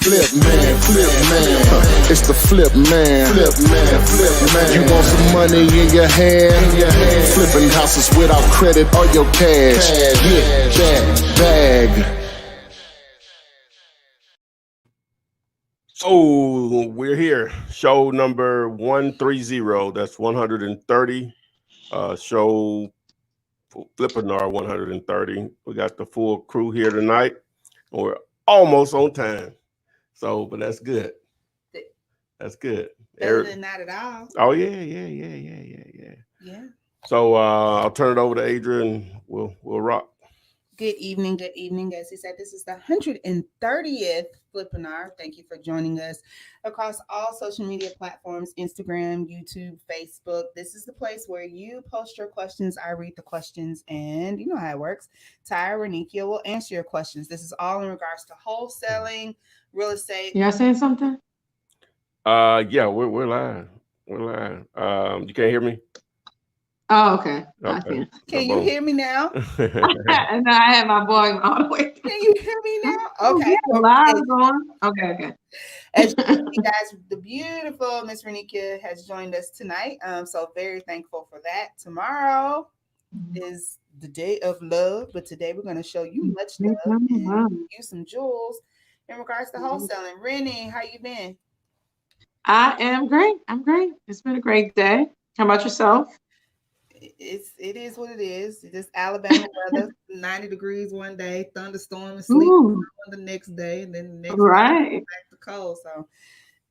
It's the flip man. You want some money in your hand? Flipping houses without credit or your cash. Get that bag. So we're here. Show number 130. That's 130. Show Flippinar 130. We got the full crew here tonight. We're almost on time. So, but that's good. That's good. Better than not at all. Oh yeah. So I'll turn it over to Adrian. We'll rock. Good evening. As he said, this is the 130th Flippinar. Thank you for joining us across all social media platforms, Instagram, YouTube, Facebook. This is the place where you post your questions. I read the questions, and you know how it works. Ty or Renikia will answer your questions. This is all in regards to wholesaling, real estate. Y'all saying something? Yeah, we're live. You can't hear me? Oh, okay. Can you hear me now? And I had my volume all the way. Can you hear me now? Okay. Live on. Okay. As you guys, the beautiful Miss Renikia has joined us tonight. So very thankful for that. Tomorrow is the day of love, but today we're going to show you much love and use some jewels in regards to wholesaling. Rennie, how you been? I am great. I'm great. It's been a great day. How about yourself? It is what it is. It's just Alabama weather, 90 degrees one day, thunderstorm and sleep on the next day, and then the next day back to cold. So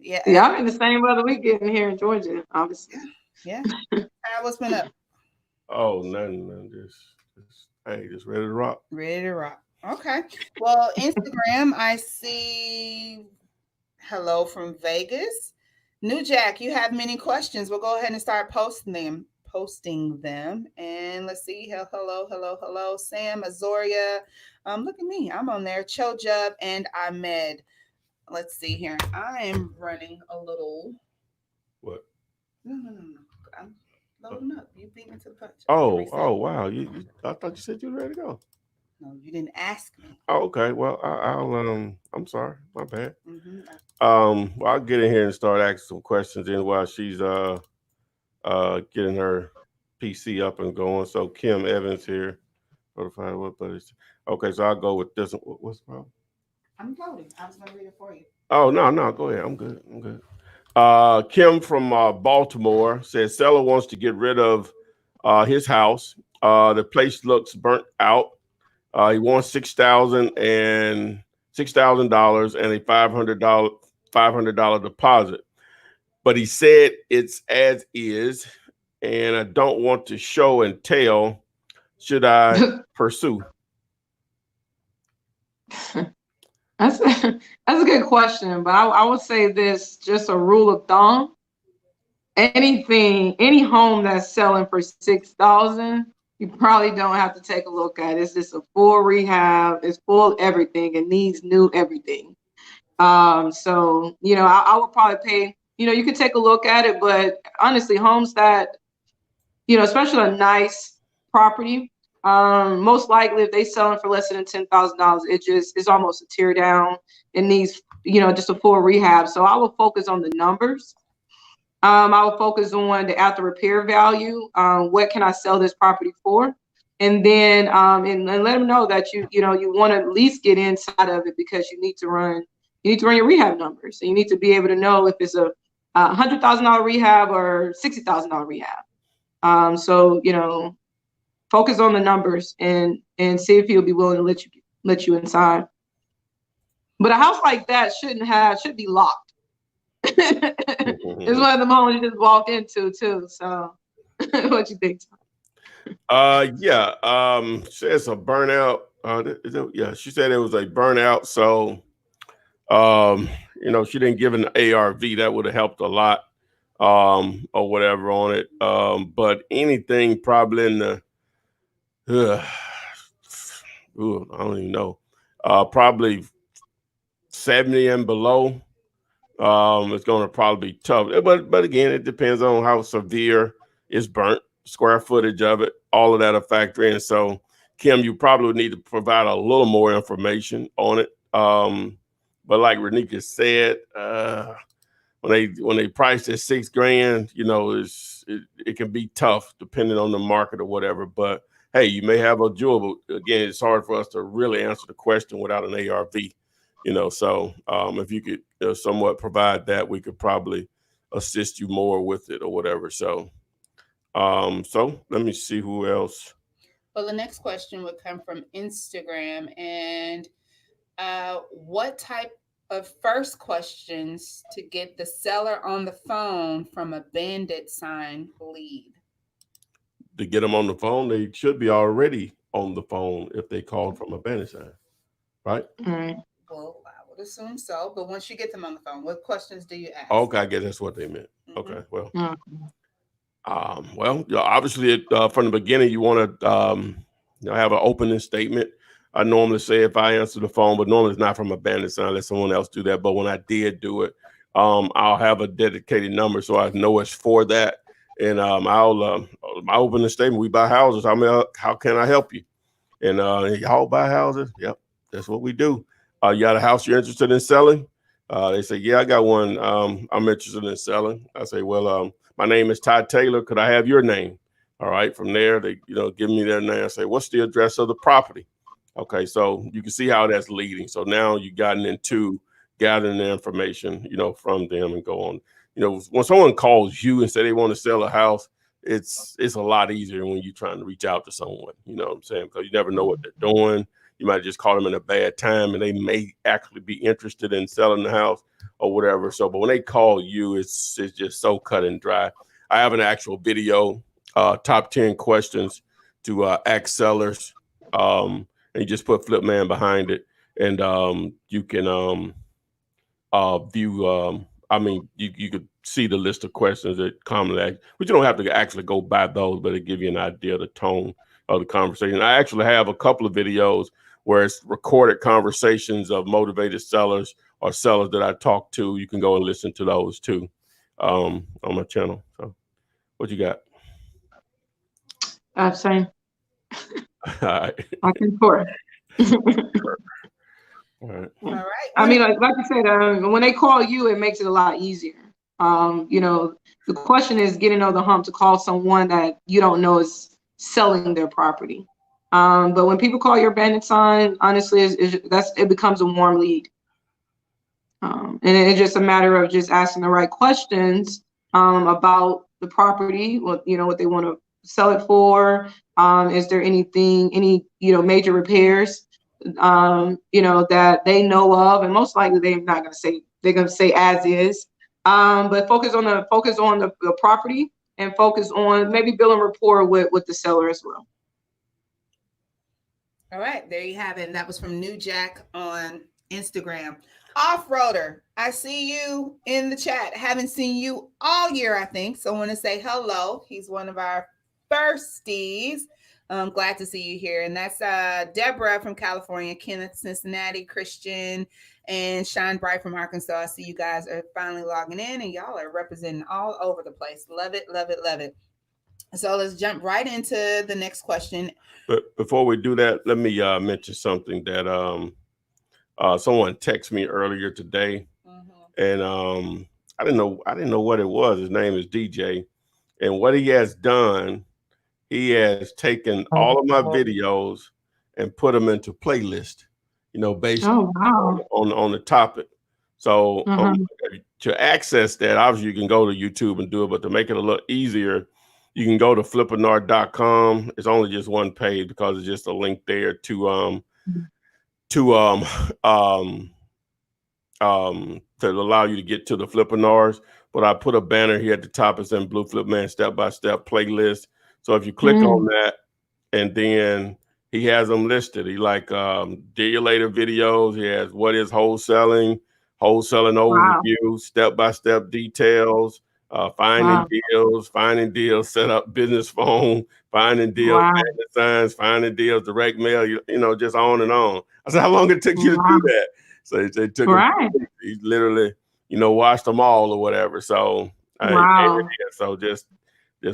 yeah. I'm in the same weather we getting here in Georgia, obviously. Yeah. What's been up? Oh, nothing. Just ready to rock. Okay. Well, Instagram, I see hello from Vegas. New Jack, you have many questions. We'll go ahead and start posting them. And let's see. Hello. Sam, Azoria. Look at me. I'm on there. Chojub and Ahmed. Let's see here. I am running a little. What? No. I'm loading up. You beat me to the punch. Oh, wow. I thought you said you were ready to go. No, you didn't ask me. Oh, okay. Well, I'm sorry. My bad. Well, I'll get in here and start asking some questions in while she's getting her PC up and going. So Kim Evans here. Okay, so I'll go with this one. What's the problem? I'm loading. I was going to read it for you. Oh, no. Go ahead. I'm good. Kim from Baltimore says seller wants to get rid of his house. The place looks burnt out. He wants $6,000 and a $500 deposit. But he said it's as is, and I don't want to show and tell. Should I pursue? That's a good question, but I would say this, just a rule of thumb. Any home that's selling for $6,000, you probably don't have to take a look at it. It's just a full rehab. It's full everything. It needs new everything. So, I would probably pay, you could take a look at it, but honestly, homes that, especially a nice property, most likely if they selling for less than $10,000, it's almost a tear down. It needs, just a full rehab. So I will focus on the numbers. I will focus on the after repair value. What can I sell this property for? And then and let them know that you want to at least get inside of it, because you need to run your rehab numbers. And you need to be able to know if it's a $100,000 rehab or $60,000 rehab. So focus on the numbers and see if he'll be willing to let you inside. But a house like that should be locked. It's one of the homes you just walk into too. So what you think? Yeah. Says a burnout. She said it was a burnout. So she didn't give an ARV. That would have helped a lot. Or whatever on it. But anything probably in the I don't even know. Probably 70 and below. It's going to probably be tough. But again, it depends on how severe it's burnt, square footage of it, all of that a factor in. So, Kim, you probably need to provide a little more information on it. But like Renika said, when they price at $6 grand, you know, it can be tough depending on the market or whatever. But hey, you may have a jewel. But again, it's hard for us to really answer the question without an ARV. You know, so if you could somewhat provide that, we could probably assist you more with it or whatever. So, so let me see who else. Well, the next question would come from Instagram, and what type of first questions to get the seller on the phone from a Bandit sign lead? To get them on the phone, they should be already on the phone if they called from a Bandit sign, right? Right. Well, I would assume so, but once you get them on the phone, what questions do you ask? Okay, I guess that's what they meant. Mhm. Okay, well, Mhm. well, obviously, from the beginning, you want to have an opening statement. I normally say if I answer the phone, but normally it's not from a Bandit sign. Let someone else do that. But when I did do it, I'll have a dedicated number so I know it's for that. And I'll my opening statement: we buy houses. How can I help you? And y'all buy houses? Yep, that's what we do. You got a house you're interested in selling? They say, yeah, I got one. I'm interested in selling. I say, well, my name is Todd Taylor. Could I have your name? All right. From there, they give me their name. I say, what's the address of the property? Okay, so you can see how that's leading. So now you've gotten into gathering the information, from them and go on. When someone calls you and say they want to sell a house, it's a lot easier when you're trying to reach out to someone. You know what I'm saying? Because you never know what they're doing. You might just call them in a bad time and they may actually be interested in selling the house or whatever. So, but when they call you, it's just so cut and dry. I have an actual video, top 10 questions to ask sellers. And you just put Flipman behind it, and you can view. You could see the list of questions that commonly ask, but you don't have to actually go by those, but it give you an idea of the tone of the conversation. I actually have a couple of videos where it's recorded conversations of motivated sellers or sellers that I talk to. You can go and listen to those too on my channel. So, what you got? Same. All right. I concur. All right. All right. I mean, like you said, when they call you, it makes it a lot easier. The question is getting over the hump to call someone that you don't know is selling their property. But when people call your Bandit sign, honestly, it becomes a warm lead. And it's just a matter of just asking the right questions about the property, what they want to sell it for. Is there any major repairs, that they know of? And most likely they're not going to say, they're going to say as is. But focus on the property and focus on maybe building rapport with the seller as well. All right, there you have it. And that was from New Jack on Instagram. Off-roader, I see you in the chat. Haven't seen you all year, I think. So I want to say hello. He's one of our firsties. I'm glad to see you here. And that's Deborah from California, Kenneth, Cincinnati, Christian, and Shine Bright from Arkansas. I see you guys are finally logging in and y'all are representing all over the place. Love it, love it, love it. So let's jump right into the next question. But before we do that, let me mention something that someone texted me earlier today, and I didn't know what it was. His name is DJ, and what he has done, he has taken all of my videos and put them into playlist, based on the topic. So to access that, obviously you can go to YouTube and do it, but to make it a little easier, you can go to Flippinar.com. It's only just one page because it's just a link there to allow you to get to the Flippinars. But I put a banner here at the top. It's in Blue Flipman step-by-step playlist. So if you click on that, and then he has them listed. He deal you later videos. He has what is wholesaling overview, step-by-step details, finding deals, set up business phone, finding deals, signs, finding deals, direct mail, just on and on. I said, how long did it take you to do that? So they took he literally, watched them all or whatever. So so just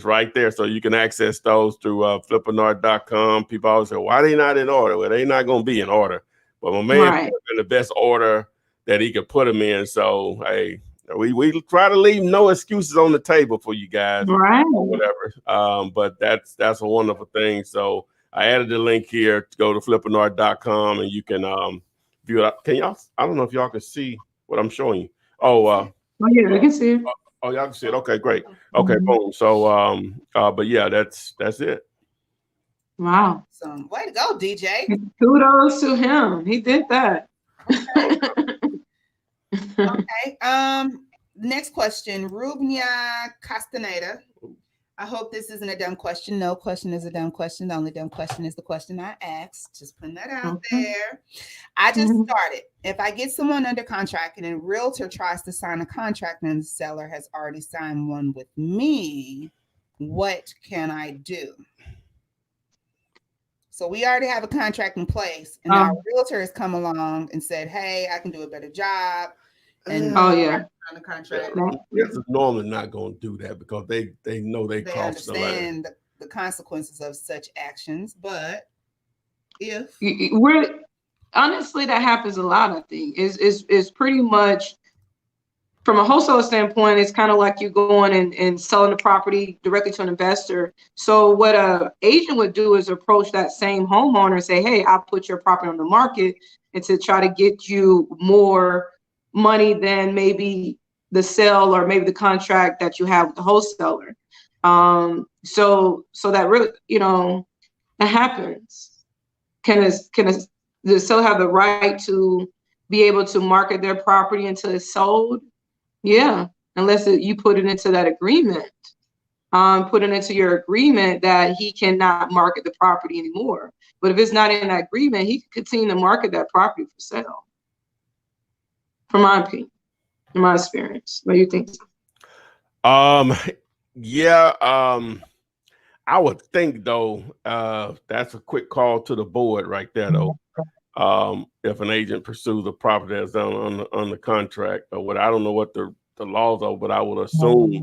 right there. So you can access those through Flippinar.com. People always say, why are they not in order? Well, they're not going to be in order. But my man put in the best order that he could put them in. So hey, we try to leave no excuses on the table for you guys, Right. or whatever. But that's a wonderful thing. So I added the link here to go to flippinar.com, and you can view it. Can y'all? I don't know if y'all can see what I'm showing you. Oh yeah, we can see it. Oh, y'all can see it. Okay, great. Okay, boom. So but yeah, that's it. Wow. So way to go, DJ. Kudos to him. He did that. Okay. Next question, Rubnia Castaneda. I hope this isn't a dumb question. No question is a dumb question. The only dumb question is the question I asked. Just putting that out there. I just started. If I get someone under contract and a realtor tries to sign a contract and the seller has already signed one with me, what can I do? So we already have a contract in place, and our realtor has come along and said, "Hey, I can do a better job." And oh yeah, on the contract, It's normally not going to do that because they know they cost the understand the consequences of such actions. But if we're honestly, that happens a lot. I think is pretty much from a wholesaler standpoint. It's kind of like you going and selling the property directly to an investor. So what a agent would do is approach that same homeowner and say, "Hey, I'll put your property on the market," and to try to get you more money than maybe the sale or maybe the contract that you have with the wholesaler. So that really, that happens. Can the seller have the right to be able to market their property until it's sold? Yeah, unless you put it into that agreement. Put it into your agreement that he cannot market the property anymore. But if it's not in that agreement, he can continue to market that property for sale. From my opinion, in my experience, what do you think? Yeah, I would think though, that's a quick call to the board right there though. If an agent pursues a property that's done on the contract or what, I don't know what the laws are, but I would assume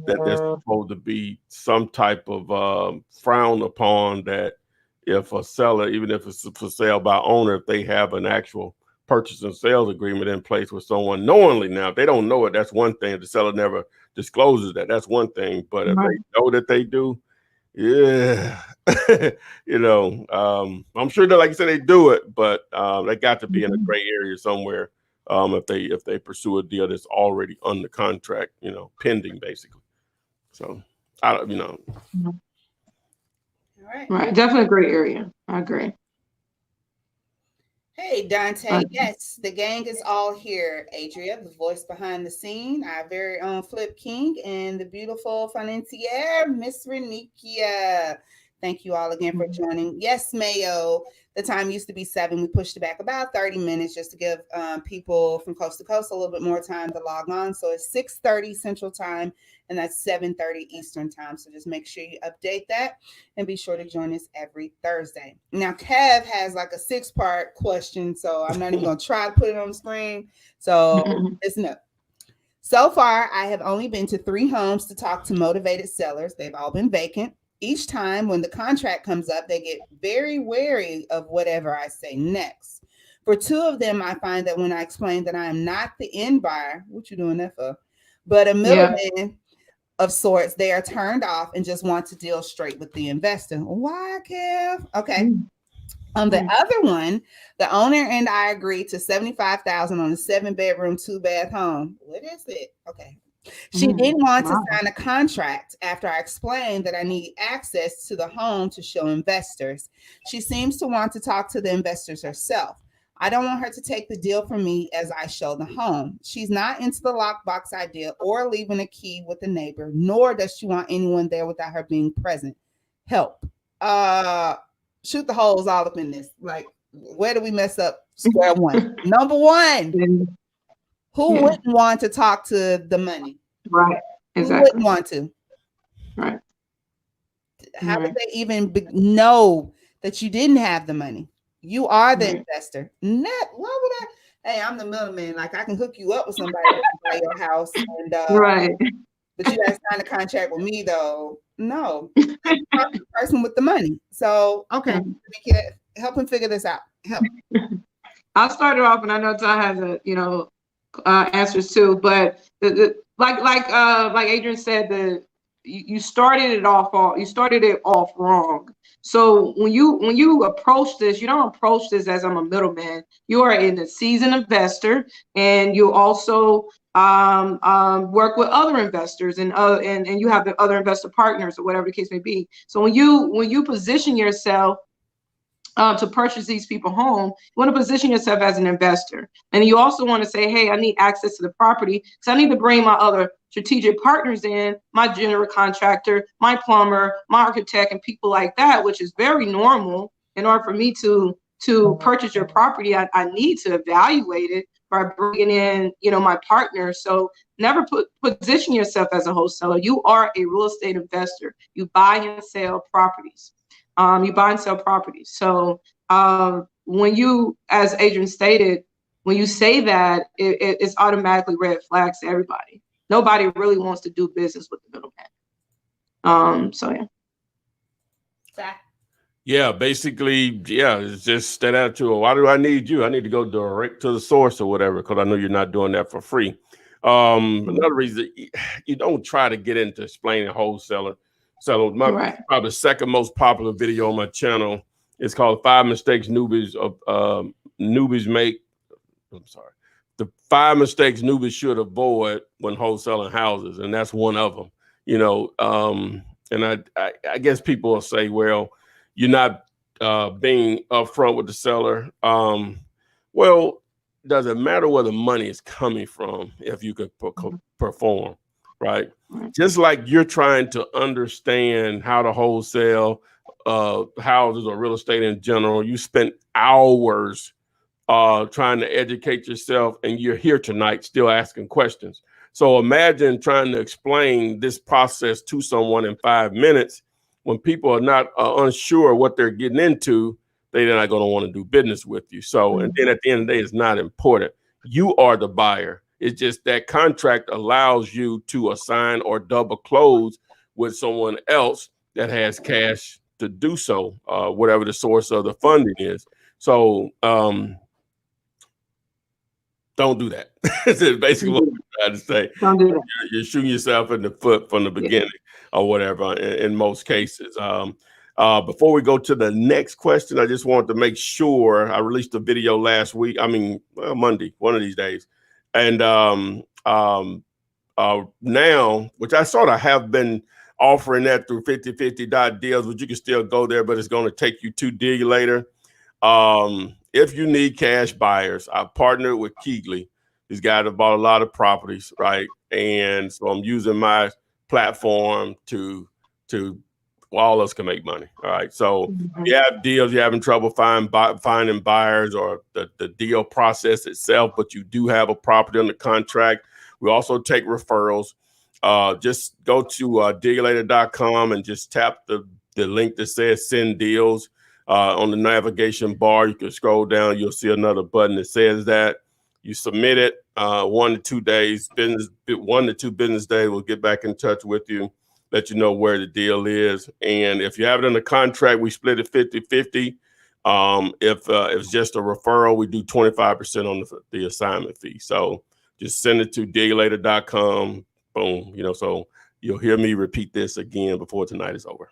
that there's supposed to be some type of frown upon that if a seller, even if it's for sale by owner, if they have an actual purchase and sales agreement in place with someone knowingly. Now, if they don't know it, that's one thing. If the seller never discloses that, that's one thing. But if they know that they do, yeah, I'm sure that, like you said, they do it, but they got to be in a gray area somewhere. If they pursue a deal that's already under contract, pending basically. So I don't, All right. Right, definitely a gray area. I agree. Hey, Dante. Yes, the gang is all here. Adria, the voice behind the scene, our very own Flip King, and the beautiful financier, Miss Renikia. Thank you all again for joining. Yes, Mayo. The time used to be 7. We pushed it back about 30 minutes just to give people from coast to coast a little bit more time to log on. So it's 6:30 Central Time, and that's 7:30 Eastern Time. So just make sure you update that and be sure to join us every Thursday. Now, Kev has like a 6-part question, so I'm not even going to try to put it on the screen. So listen up. So far, I have only been to 3 homes to talk to motivated sellers. They've all been vacant. Each time when the contract comes up, they get very wary of whatever I say next. For 2 of them, I find that when I explain that I am not the end buyer, what you doing that for, but a middleman of sorts, they are turned off and just want to deal straight with the investor. Why, Kev? Okay. On the other one, the owner and I agreed to $75,000 on a 7-bedroom, 2-bath home. What is it? Okay. She didn't want to sign a contract after I explained that I need access to the home to show investors. She seems to want to talk to the investors herself. I don't want her to take the deal from me as I show the home. She's not into the lockbox idea or leaving a key with the neighbor, nor does she want anyone there without her being present. Help. Shoot the holes all up in this. Like, where do we mess up? Square one. Number one. Who wouldn't want to talk to the money? Right. Exactly. Who wouldn't want to? Right. How would they even know that you didn't have the money? You are the investor. Why would I? Hey, I'm the middleman. Like, I can hook you up with somebody to buy your house. And, but you guys signed a contract with me, though. No. I'm the person with the money. So, okay. Help him figure this out. Help. I'll start it off, and I know Ty has answers too. But like Adrian said, you started it off wrong. So when you approach this, you don't approach this as I'm a middleman. You are a seasoned investor, and you also work with other investors and you have the other investor partners or whatever the case may be. So when you position yourself to purchase these people home, you want to position yourself as an investor. And you also want to say, hey, I need access to the property because I need to bring my other strategic partners in, my general contractor, my plumber, my architect, and people like that, which is very normal. In order for me to purchase your property, I need to evaluate it by bringing in, my partner. So never position yourself as a wholesaler. You are a real estate investor. You buy and sell properties. So when you, as Adrian stated, when you say that, it's automatically red flags to everybody. Nobody really wants to do business with the middleman. So yeah. Zach? Yeah, basically, it's just that attitude. Why do I need you? I need to go direct to the source or whatever, because I know you're not doing that for free. Another reason, you don't try to get into explaining wholesaling. So probably the second most popular video on my channel is called 5 Mistakes Newbies Make. I'm sorry. The 5 mistakes newbies should avoid when wholesaling houses. And that's one of them, and I guess people will say, well, you're not being upfront with the seller. Well, does it matter where the money is coming from if you could perform, right? Just like you're trying to understand how to wholesale houses or real estate in general, you spent hours trying to educate yourself, and you're here tonight still asking questions. So imagine trying to explain this process to someone in 5 minutes. When people are not unsure what they're getting into, they're not going to want to do business with you. So, and then at the end of the day, it's not important. You are the buyer. It's just that contract allows you to assign or double close with someone else that has cash to do so, whatever the source of the funding is. So don't do that. That's basically what I'm trying to say. Don't do that. You're shooting yourself in the foot from the beginning or whatever in most cases. Before we go to the next question, I just wanted to make sure I released a video last week. Monday, one of these days. And now, which I sort of have been offering that through 50/50 deals, but you can still go there, but it's going to take you to Deal Later. If you need cash buyers, I partnered with Keegley. These guys have bought a lot of properties, right? And so I'm using my platform to all of us can make money. All right. So if you have deals, you're having trouble finding buyers or the deal process itself, but you do have a property under contract. We also take referrals. Just go to deallater.com and just tap the link that says send deals. On the navigation bar, you can scroll down. You'll see another button that says that. You submit it 1 to 2 days, 1 to 2 business days. We'll get back in touch with you, let you know where the deal is. And if you have it in the contract, we split it 50/50. If it's just a referral, we do 25% on the assignment fee. So just send it to deallater.com. Boom. So you'll hear me repeat this again before tonight is over.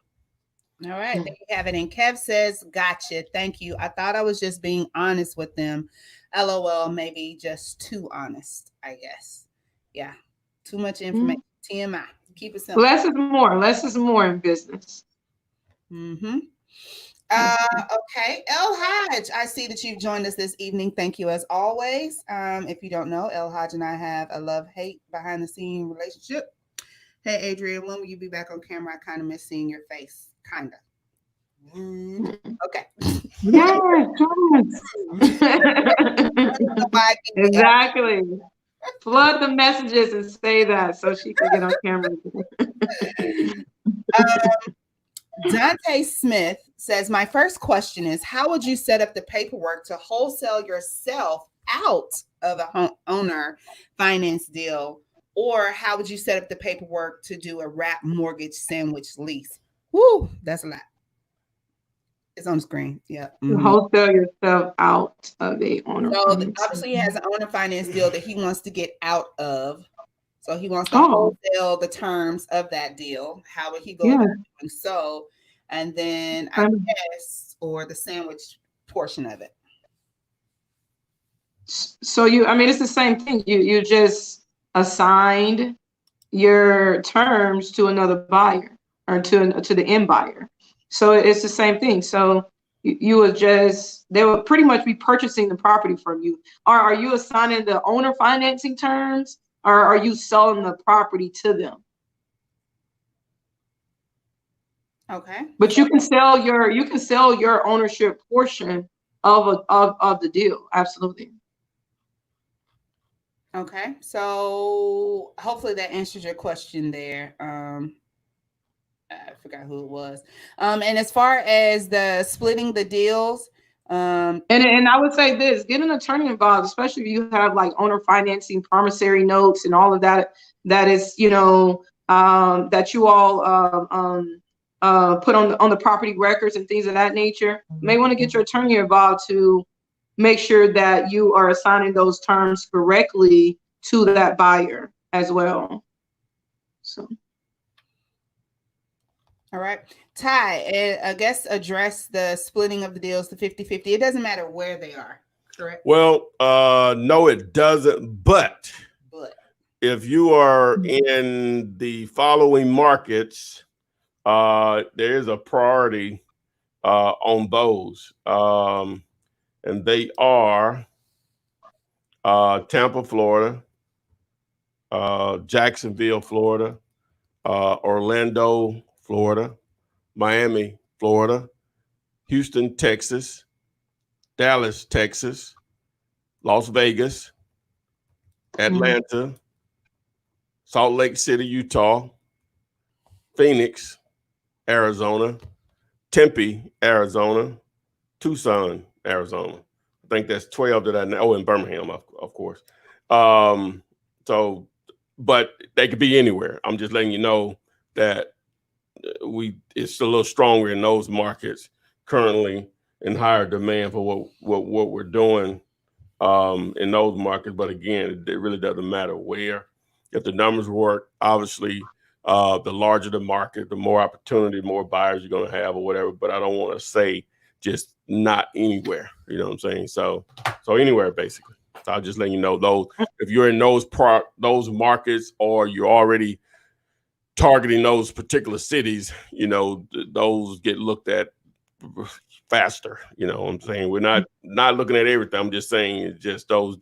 All right, there you have it. And Kev says, gotcha. Thank you. I thought I was just being honest with them. LOL, maybe just too honest, I guess. Yeah, too much information. TMI. Keep it simple. Less is more. Less is more in business. Okay. El Hodge, I see that you've joined us this evening. Thank you as always. If you don't know, El Hodge and I have a love-hate behind-the-scene relationship. Hey, Adrian, when will you be back on camera? I kind of miss seeing your face. Kind of. Okay. Yes. Exactly. Flood the messages and say that so she can get on camera. Dante Smith says, my first question is, how would you set up the paperwork to wholesale yourself out of a owner finance deal? Or how would you set up the paperwork to do a wrap mortgage sandwich lease? Woo, that's a lot. It's on screen. Yeah. You Mhm. wholesale yourself out of a owner So finance. obviously he has an owner finance deal that he wants to get out of. So he wants to Oh, wholesale the terms of that deal. How would he go yeah. about doing so? And then I Um, guess, or the sandwich portion of it. So I mean, it's the same thing. You just assigned your terms to another buyer or to the end buyer. So it's the same thing. So you would just, they would pretty much be purchasing the property from you. Or are you assigning the owner financing terms, or are you selling the property to them? Okay. But you can sell your ownership portion of the deal. Absolutely. Okay. So hopefully that answers your question there. I forgot who it was. And as far as the splitting the deals, And I would say this: get an attorney involved, especially if you have like owner financing, promissory notes, and all of that. That is, that you all put on the property records and things of that nature. You may want to get your attorney involved to make sure that you are assigning those terms correctly to that buyer as well. So. all right. Ty, I guess address the splitting of the deals to 50-50. It doesn't matter where they are, correct? Well, no, it doesn't. But if you are in the following markets, there is a priority on those. And they are Tampa, Florida, Jacksonville, Florida, Orlando, Florida, Miami, Florida, Houston, Texas, Dallas, Texas, Las Vegas, Atlanta, Salt Lake City, Utah, Phoenix, Arizona, Tempe, Arizona, Tucson, Arizona. I think that's 12 that I know. Oh, in Birmingham, of course. So, but they could be anywhere. I'm just letting you know that it's a little stronger in those markets currently, in higher demand for what we're doing in those markets. But again, it really doesn't matter where. If the numbers work, obviously, the larger the market, the more opportunity, more buyers you're going to have or whatever. But I don't want to say just not anywhere. You know what I'm saying? So anywhere, basically. So I'll just let you know those. If you're in those markets, or you're already targeting those particular cities, those get looked at faster. You know what I'm saying? We're not looking at everything. I'm just saying it's just those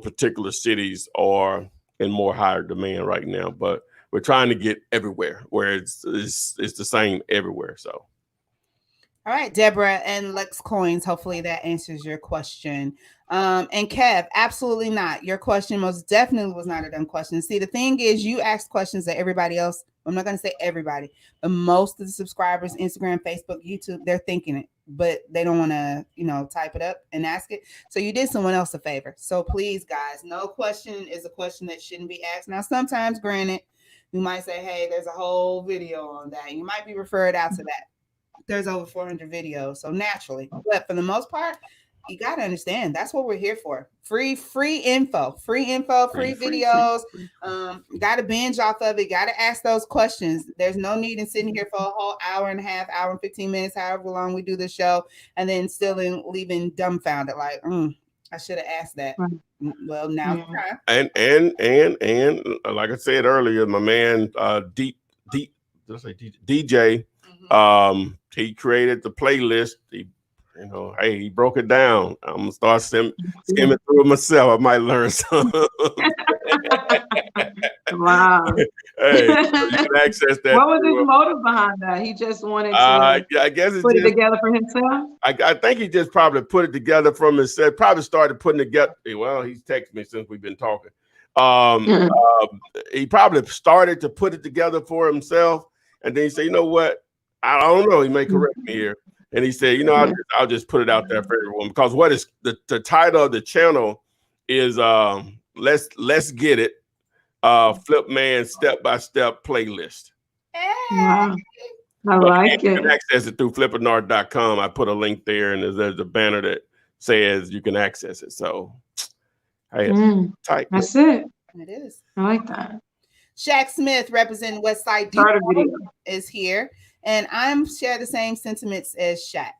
particular cities are in more higher demand right now. But we're trying to get everywhere where it's the same everywhere. So. All right, Deborah and Lex Coins. Hopefully that answers your question. And Kev, absolutely not. Your question most definitely was not a dumb question. See, the thing is, you asked questions that everybody else, I'm not going to say everybody, but most of the subscribers, Instagram, Facebook, YouTube, they're thinking it, but they don't want to, type it up and ask it. So you did someone else a favor. So please, guys, no question is a question that shouldn't be asked. Now, sometimes, granted, you might say, hey, there's a whole video on that. You might be referred out to that. There's over 400 videos, so naturally. But for the most part, you got to understand that's what we're here for. Free info, free videos. Got to binge off of it. Got to ask those questions. There's no need in sitting here for a whole hour and a half, hour and 15 minutes, however long we do the show, and then still leaving dumbfounded. Like, I should have asked that. Well, now and like I said earlier, my man, DJ. He created the playlist. He broke it down. I'm gonna start skimming through it myself. I might learn something. Wow. Hey, so you can access that. What was his motive behind that? He just wanted to I guess put it together for himself. I think he just probably put it together from himself. Probably started putting it together. Well, he's texted me since we've been talking. He probably started to put it together for himself, and then he said, "You know what? I don't know." He may correct me here. And he said, I'll just put it out there for everyone, because what is the title of the channel is Let's Get It, Flip Man Step-by-Step Playlist. Hey. I like You it. can access it through Flippinar.com. I put a link there, and there's a banner that says you can access it. So, hey, tight. That's it. It is. I like that. Shaq Smith, representing Westside Start a video. is here, and I'm share the same sentiments as Shaq.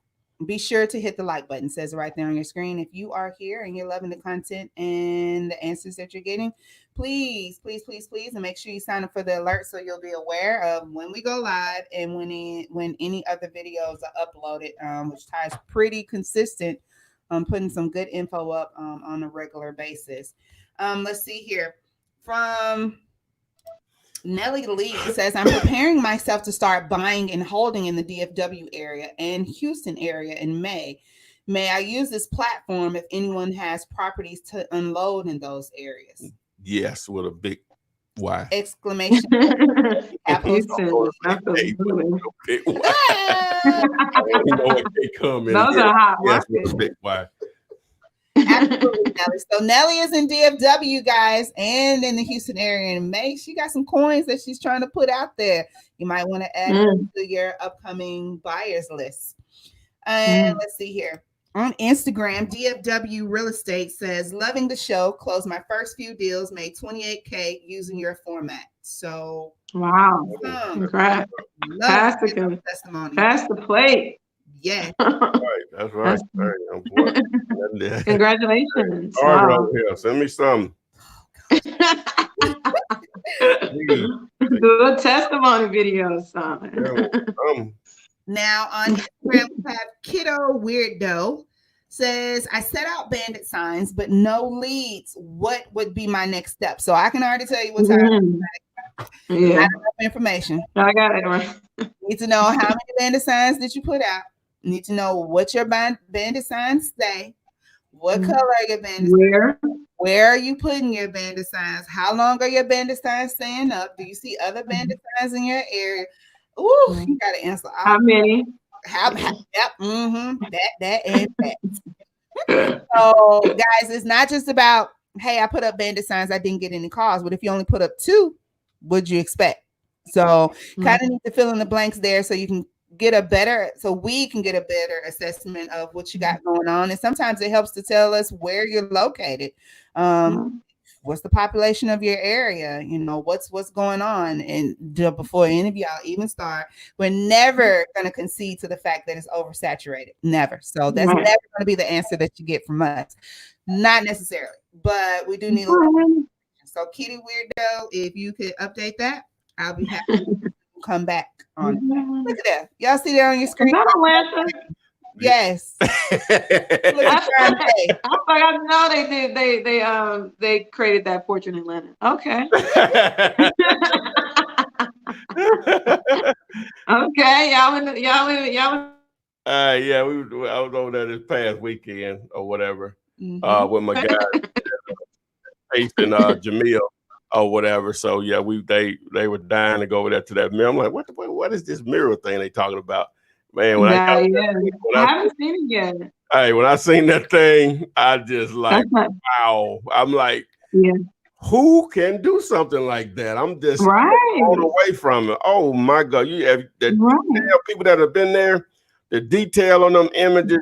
Be sure to hit the like button. It says right there on your screen. If you are here and you're loving the content and the answers that you're getting, please, please, please, please, and make sure you sign up for the alert so you'll be aware of when we go live and when any other videos are uploaded, which ties pretty consistent. Putting some good info up on a regular basis. Let's see here from Nellie Lee says, I'm preparing myself to start buying and holding in the DFW area and Houston area in May. May I use this platform if anyone has properties to unload in those areas? Yes, with a big Y. Exclamation. Absolutely. Big Y. You know what they come in. Those are hot. Yes, with a big Y. Absolutely, Nelly. So Nelly is in DFW, guys, and in the Houston area in May. She got some coins that she's trying to put out there. You might want to add them to your upcoming buyers list. And let's see here. On Instagram, DFW Real Estate says, loving the show. Closed my first few deals, made $28K using your format. So wow. Congrats. Pass the testimony. Pass the plate. Yeah. That's right. Congratulations. All right, wow. Here. Send me some. Do a testimony video, son. Now on Instagram, we have Kiddo Weirdo says, I set out Bandit signs, but no leads. What would be my next step? So I can already tell you what time. Yeah. Not enough information. I got it. Right. Need to know how many Bandit signs did you put out. Need to know what your Bandit signs say. What color are your Bandit signs? Where are you putting your Bandit signs? How long are your Bandit signs staying up? Do you see other Bandit signs in your area? Ooh, you got to answer. How many? Yep. That, and that. So, guys, it's not just about, hey, I put up Bandit signs. I didn't get any calls. But if you only put up 2, what'd you expect? So, kind of need to fill in the blanks there so you can we can get a better assessment of what you got going on. And sometimes it helps to tell us where you're located. What's the population of your area? You know, what's going on? And before any of y'all even start, we're never going to concede to the fact that it's oversaturated. Never. So that's never going to be the answer that you get from us. Not necessarily, but we do need a little. So Kitty Weirdo, if you could update that, I'll be happy to come back on it. Look at that. Y'all see that on your screen? Yes. I know they did. They created that portrait in Atlanta. Okay. Okay. Y'all. Yeah, I was over there this past weekend or whatever. With my guy Faith and Jamil or whatever. So yeah, they were dying to go over there to that mirror. I'm like, what is this mirror thing they talking about? Man, I haven't seen it yet. Hey, when I seen that thing, I just like, wow. I'm like, who can do something like that? I'm just blown away from it. Oh my God. You have the people that have been there, the detail on them images,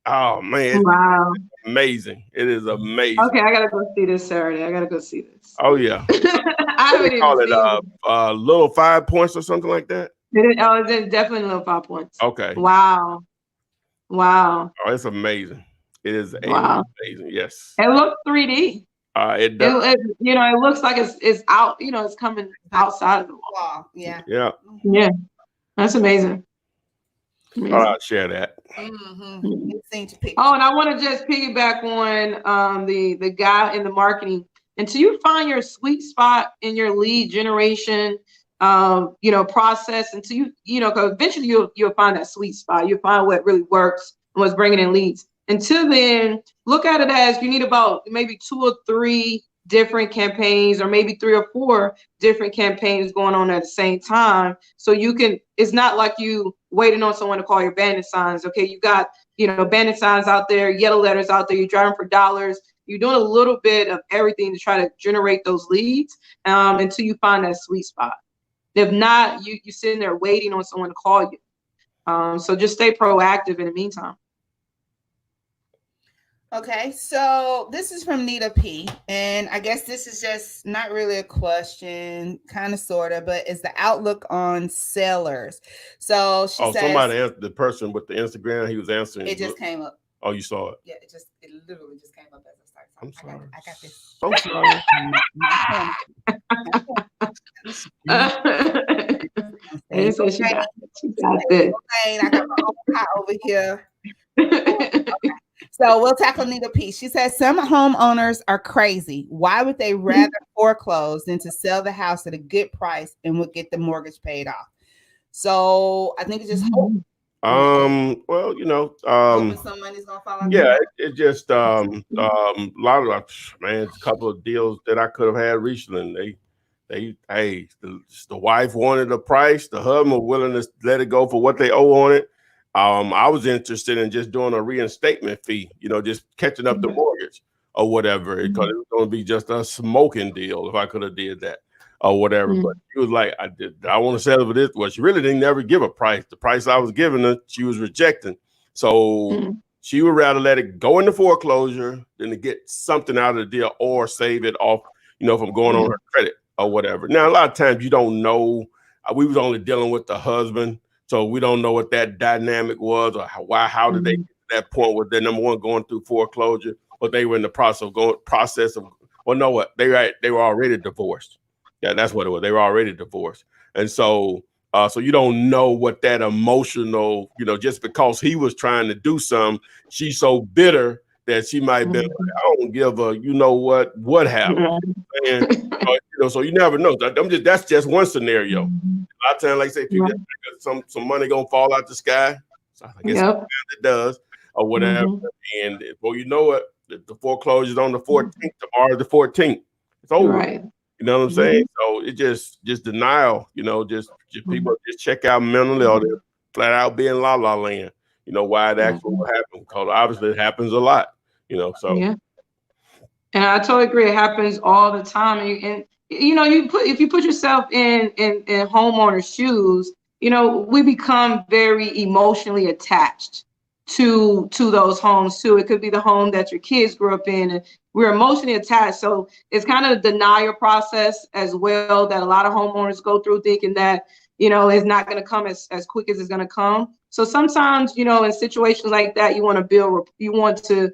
oh man. Wow. Amazing. It is amazing. Okay, I gotta go see this Saturday. I gotta go see this. Oh yeah. I haven't even call seen it little 5 points or something like that. It's definitely little 5 points. Okay. Wow. Oh, it's amazing. It is amazing. Yes. It looks 3D. It does. It looks like it's out. It's coming outside of the wall. Yeah. Yeah. That's amazing. I'll share that. Oh, and I want to just piggyback on the guy in the marketing. Until you find your sweet spot in your lead generation, process, until because eventually you'll find that sweet spot. You'll find what really works and what's bringing in leads. Until then, look at it as you need about maybe 2 or 3 different campaigns, or maybe 3 or 4 different campaigns going on at the same time. So it's not like you waiting on someone to call your Bandit signs. Okay, you got, Bandit signs out there, yellow letters out there, you're driving for dollars. You're doing a little bit of everything to try to generate those leads until you find that sweet spot. If not, you sitting there waiting on someone to call you. So just stay proactive in the meantime. Okay, so this is from Nita P, and I guess this is just not really a question, kind of, sort of, but is the outlook on sellers. So she says, somebody answered, the person with the Instagram, he was answering. It just came up. Oh, you saw it? Yeah, it literally just came up as I started. I'm sorry. I got this. I'm sorry. So she got this. I got my own pot over here. Okay. So we'll tackle Nita P. She says some homeowners are crazy. Why would they rather foreclose than to sell the house at a good price and would get the mortgage paid off? So I think it's just hope. Well, some money's gonna fall out. Yeah, it just a lot of a couple of deals that I could have had recently. The wife wanted a price, the husband was willing to let it go for what they owe on it. I was interested in just doing a reinstatement fee, just catching up the mortgage or whatever, because it was going to be just a smoking deal if I could have did that or whatever. But she was like, I want to sell it for this. Well, she really didn't ever give a price. The price I was giving her, she was rejecting. So she would rather let it go into foreclosure than to get something out of the deal or save it off, from going on her credit or whatever. Now, a lot of times you don't know. We was only dealing with the husband. So we don't know what that dynamic was or how did they get to that point where they're, number one, going through foreclosure, but they were in the process of they were already divorced. Yeah, that's what it was. They were already divorced. And so you don't know what that emotional, just because he was trying to do something, she's so bitter that she might be like, I don't give a, what happened. And, so you never know. That's just one scenario. A lot of times, like I say, people think some money gonna fall out the sky. So I guess it does or whatever. And well, you know what? The foreclosure is on the 14th. Tomorrow, the 14th. It's over. Right. You know what I'm saying? So it just denial. Just people just check out mentally, or they're flat out being la la land. Why it actually will happen? Because obviously it happens a lot. So yeah. And I totally agree. It happens all the time. And if you put yourself in homeowners' shoes, we become very emotionally attached to those homes too. It could be the home that your kids grew up in, and we're emotionally attached. So it's kind of a denial process as well that a lot of homeowners go through, thinking that it's not going to come as quick as it's going to come. So sometimes, in situations like that, you want to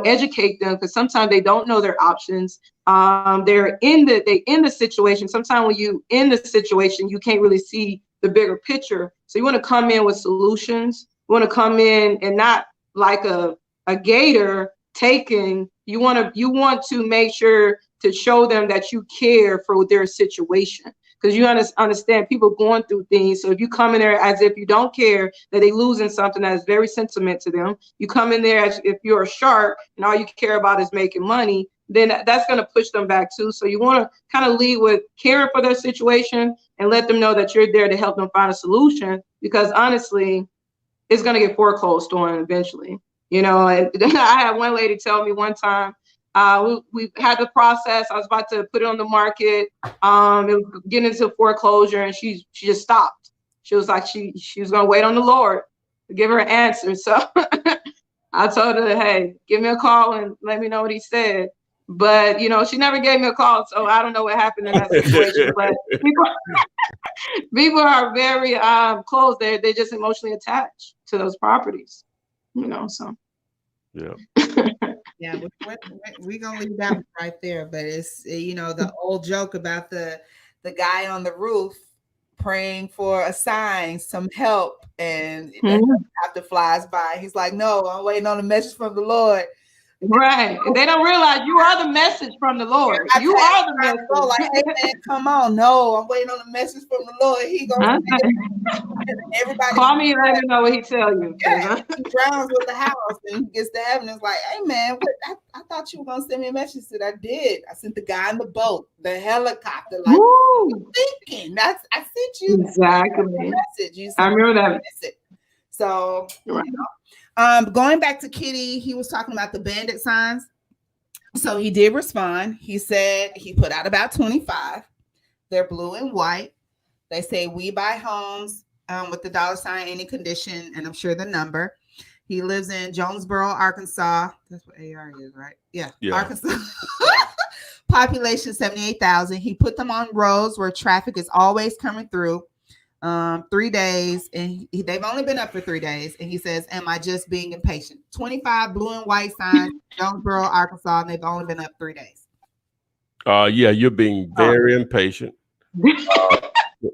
educate them, because sometimes they don't know their options. They're in the situation. Sometimes when you in the situation, you can't really see the bigger picture. So you want to come in with solutions. You want to come in and not like a gator taking. You want to make sure to show them that you care for their situation. Because you understand people going through things. So if you come in there as if you don't care that they losing something that is very sentiment to them, you come in there as if you're a shark and all you care about is making money, then that's going to push them back too. So you want to kind of lead with caring for their situation and let them know that you're there to help them find a solution. Because honestly, it's going to get foreclosed on eventually. And I had one lady tell me one time, we had the process. I was about to put it on the market. It was getting into foreclosure, and she just stopped. She was like, she was gonna wait on the Lord to give her an answer. So I told her, hey, give me a call and let me know what he said. But she never gave me a call, so I don't know what happened in that situation. But people are very close. They're just emotionally attached to those properties. So yeah. Yeah, we're gonna leave that one right there. But it's the old joke about the guy on the roof praying for a sign, some help, and after flies by, he's like, "No, I'm waiting on a message from the Lord." Right, and they don't realize you are the message from the Lord. You are the message. Like, hey man, come on! No, I'm waiting on a message from the Lord. He gonna everybody call me and let me know what he tell you. Yeah, he drowns with the house and he gets to heaven. It's like, hey man, I thought you were gonna send me a message. That I did. I sent the guy in the boat, the helicopter. Like, what you thinking? I sent you exactly a message. I remember that. So going back to Kitty, he was talking about the Bandit signs. So he did respond. He said he put out about 25. They're blue and white. They say we buy homes with the $ any condition, and I'm sure the number. He lives in Jonesboro, Arkansas. That's what AR is, right? Yeah. Arkansas. Population 78,000. He put them on roads where traffic is always coming through. 3 days, and they've only been up for 3 days. And he says, "Am I just being impatient?" 25 blue and white signs, Jonesboro, Arkansas, and they've only been up 3 days. Yeah, you're being very impatient.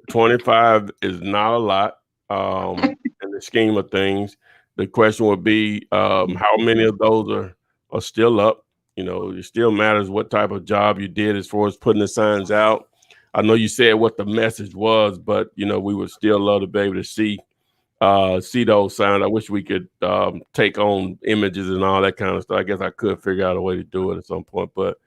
25 is not a lot in the scheme of things. The question would be how many of those are still up. You know, it still matters what type of job you did as far as putting the signs out. I know you said what the message was, but you know, we would still love to be able to see those signs. I wish we could take on images and all that kind of stuff. I guess I could figure out a way to do it at some point, but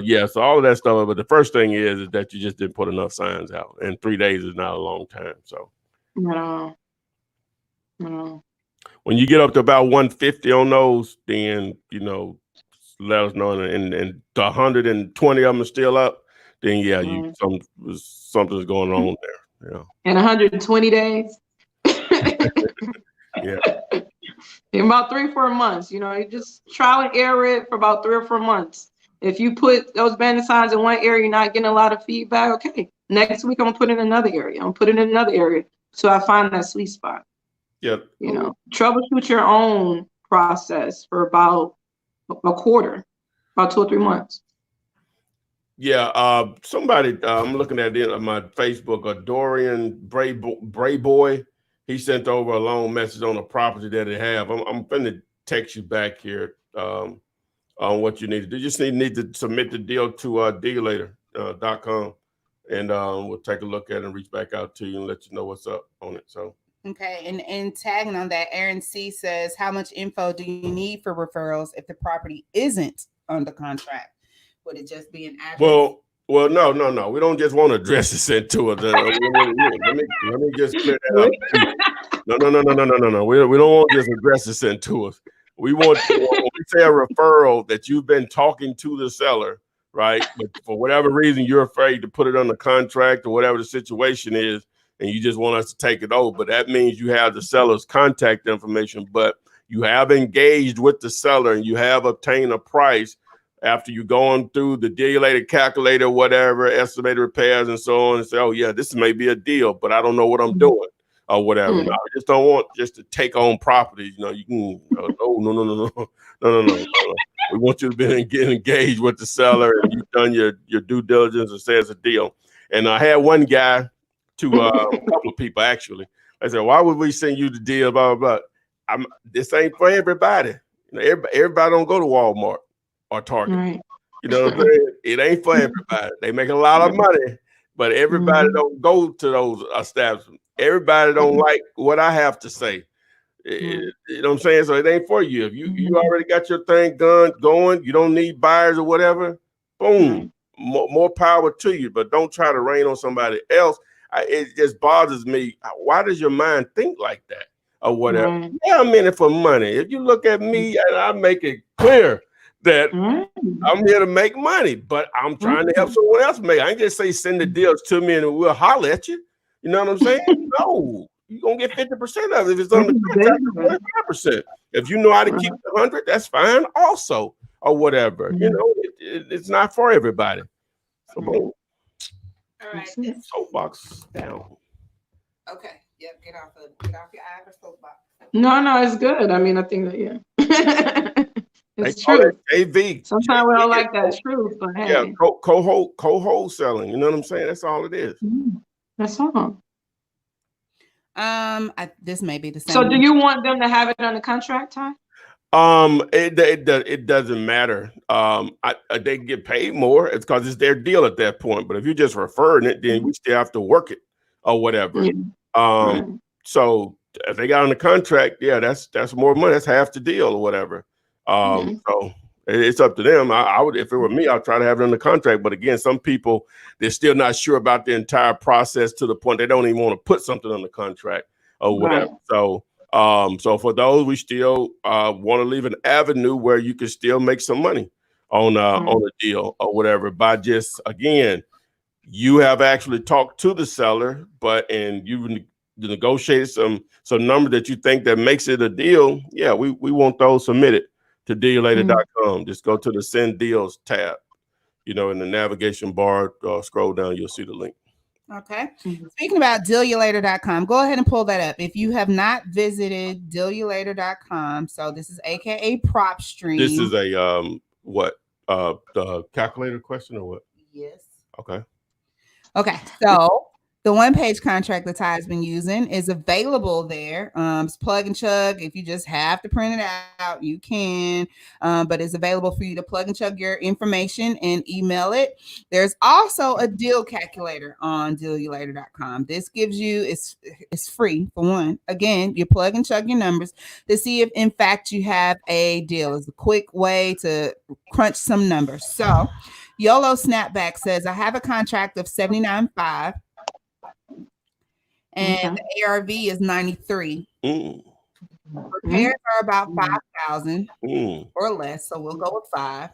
yeah, so all of that stuff. But the first thing is that you just didn't put enough signs out, and 3 days is not a long time. So No. when you get up to about 150 on those, then you know, let us know. And the 120 of them are still up. Then yeah, something's going on there. Yeah. In 120 days. Yeah. In about 3 or 4 months, you know, you just trial and error it for about 3 or 4 months. If you put those bandit signs in one area, you're not getting a lot of feedback. Okay, next week I'm gonna put it in another area. I'm gonna put it in another area. So I find that sweet spot. Yep. You know, troubleshoot your own process for about a quarter, about 2 or 3 months. Yeah. Somebody, I'm looking at it on my Facebook, Dorian Brayboy. He sent over a long message on a property that they have. I'm going to text you back here on what you need to do. You just need to submit the deal to dealator.com, and we'll take a look at it and reach back out to you and let you know what's up on it. So. Okay, and tagging on that, Aaron C says, "How much info do you need for referrals if the property isn't under contract? Would it just be an address?" Well, no. We don't just want addresses sent to us. Let me just clear that up. No. We don't want just addresses sent to us. We want, when we say a referral, that you've been talking to the seller, right? But for whatever reason, you're afraid to put it under contract or whatever the situation is, and you just want us to take it over. But that means you have the seller's contact information, but you have engaged with the seller and you have obtained a price after you going through the deal calculator, whatever, estimated repairs and so on, and say, "Oh yeah, this may be a deal, but I don't know what I'm doing," or whatever. No, I just don't want just to take on properties. You know, you can no. We want you to get engaged with the seller and you've done your due diligence and say it's a deal. And I had one guy to a couple of people actually. I said, "Why would we send you the deal?" Blah blah blah. This ain't for everybody. You know, everybody don't go to Walmart or Target. Right. You know what I'm saying? It ain't for everybody. They make a lot of money, but everybody don't go to those establishments. Everybody don't like what I have to say. You know what I'm saying? So it ain't for you. If you already got your thing going, you don't need buyers or whatever, boom, more power to you. But don't try to rain on somebody else. It just bothers me. Why does your mind think like that or whatever? Yeah, I'm in it for money. If you look at me, and I make it clear that I'm here to make money, but I'm trying to help someone else make. I ain't just say send the deals to me and we'll holler at you. You know what I'm saying? No, you're gonna get 50% of it if it's on the contract, 25%. If you know how to keep the 100, that's fine also, or whatever. You know, it's not for everybody. So boom. All right. Soapbox down. Okay. Yep. Get off your average soapbox. No, it's good. I mean, I think that it's true. AV. Sometimes we don't like that truth, but hey. Yeah, co-wholesaling. You know what I'm saying? That's all it is. That's all. This may be the same. So do you want them to have it on the contract, Ty? It doesn't matter. They get paid more. It's because it's their deal at that point. But if you're just referring it, then we still have to work it or whatever. So if they got on the contract, yeah, that's more money. That's half the deal or whatever. So it's up to them. I would, if it were me, I'd try to have it on the contract. But again, some people, they're still not sure about the entire process to the point they don't even want to put something on the contract or whatever. So for those, we still want to leave an avenue where you can still make some money on a deal or whatever by just, again, you have actually talked to the seller, and you've negotiated some number that you think that makes it a deal, yeah, we want those submitted to deallater.com. Just go to the Send Deals tab, in the navigation bar, scroll down, you'll see the link. Okay. Speaking about deallater.com, go ahead and pull that up. If you have not visited deallater.com, so this is AKA PropStream. This is a the calculator question or what? Yes. Okay. Okay. So the one-page contract that Ty's been using is available there. It's plug and chug. If you just have to print it out, you can. But it's available for you to plug and chug your information and email it. There's also a deal calculator on deallater.com. This gives you, it's free for one. Again, you plug and chug your numbers to see if in fact you have a deal. It's a quick way to crunch some numbers. So YOLO Snapback says, I have a contract of $79,500. And the ARV is 93. Repairs are about 5,000 or less, so we'll go with 5.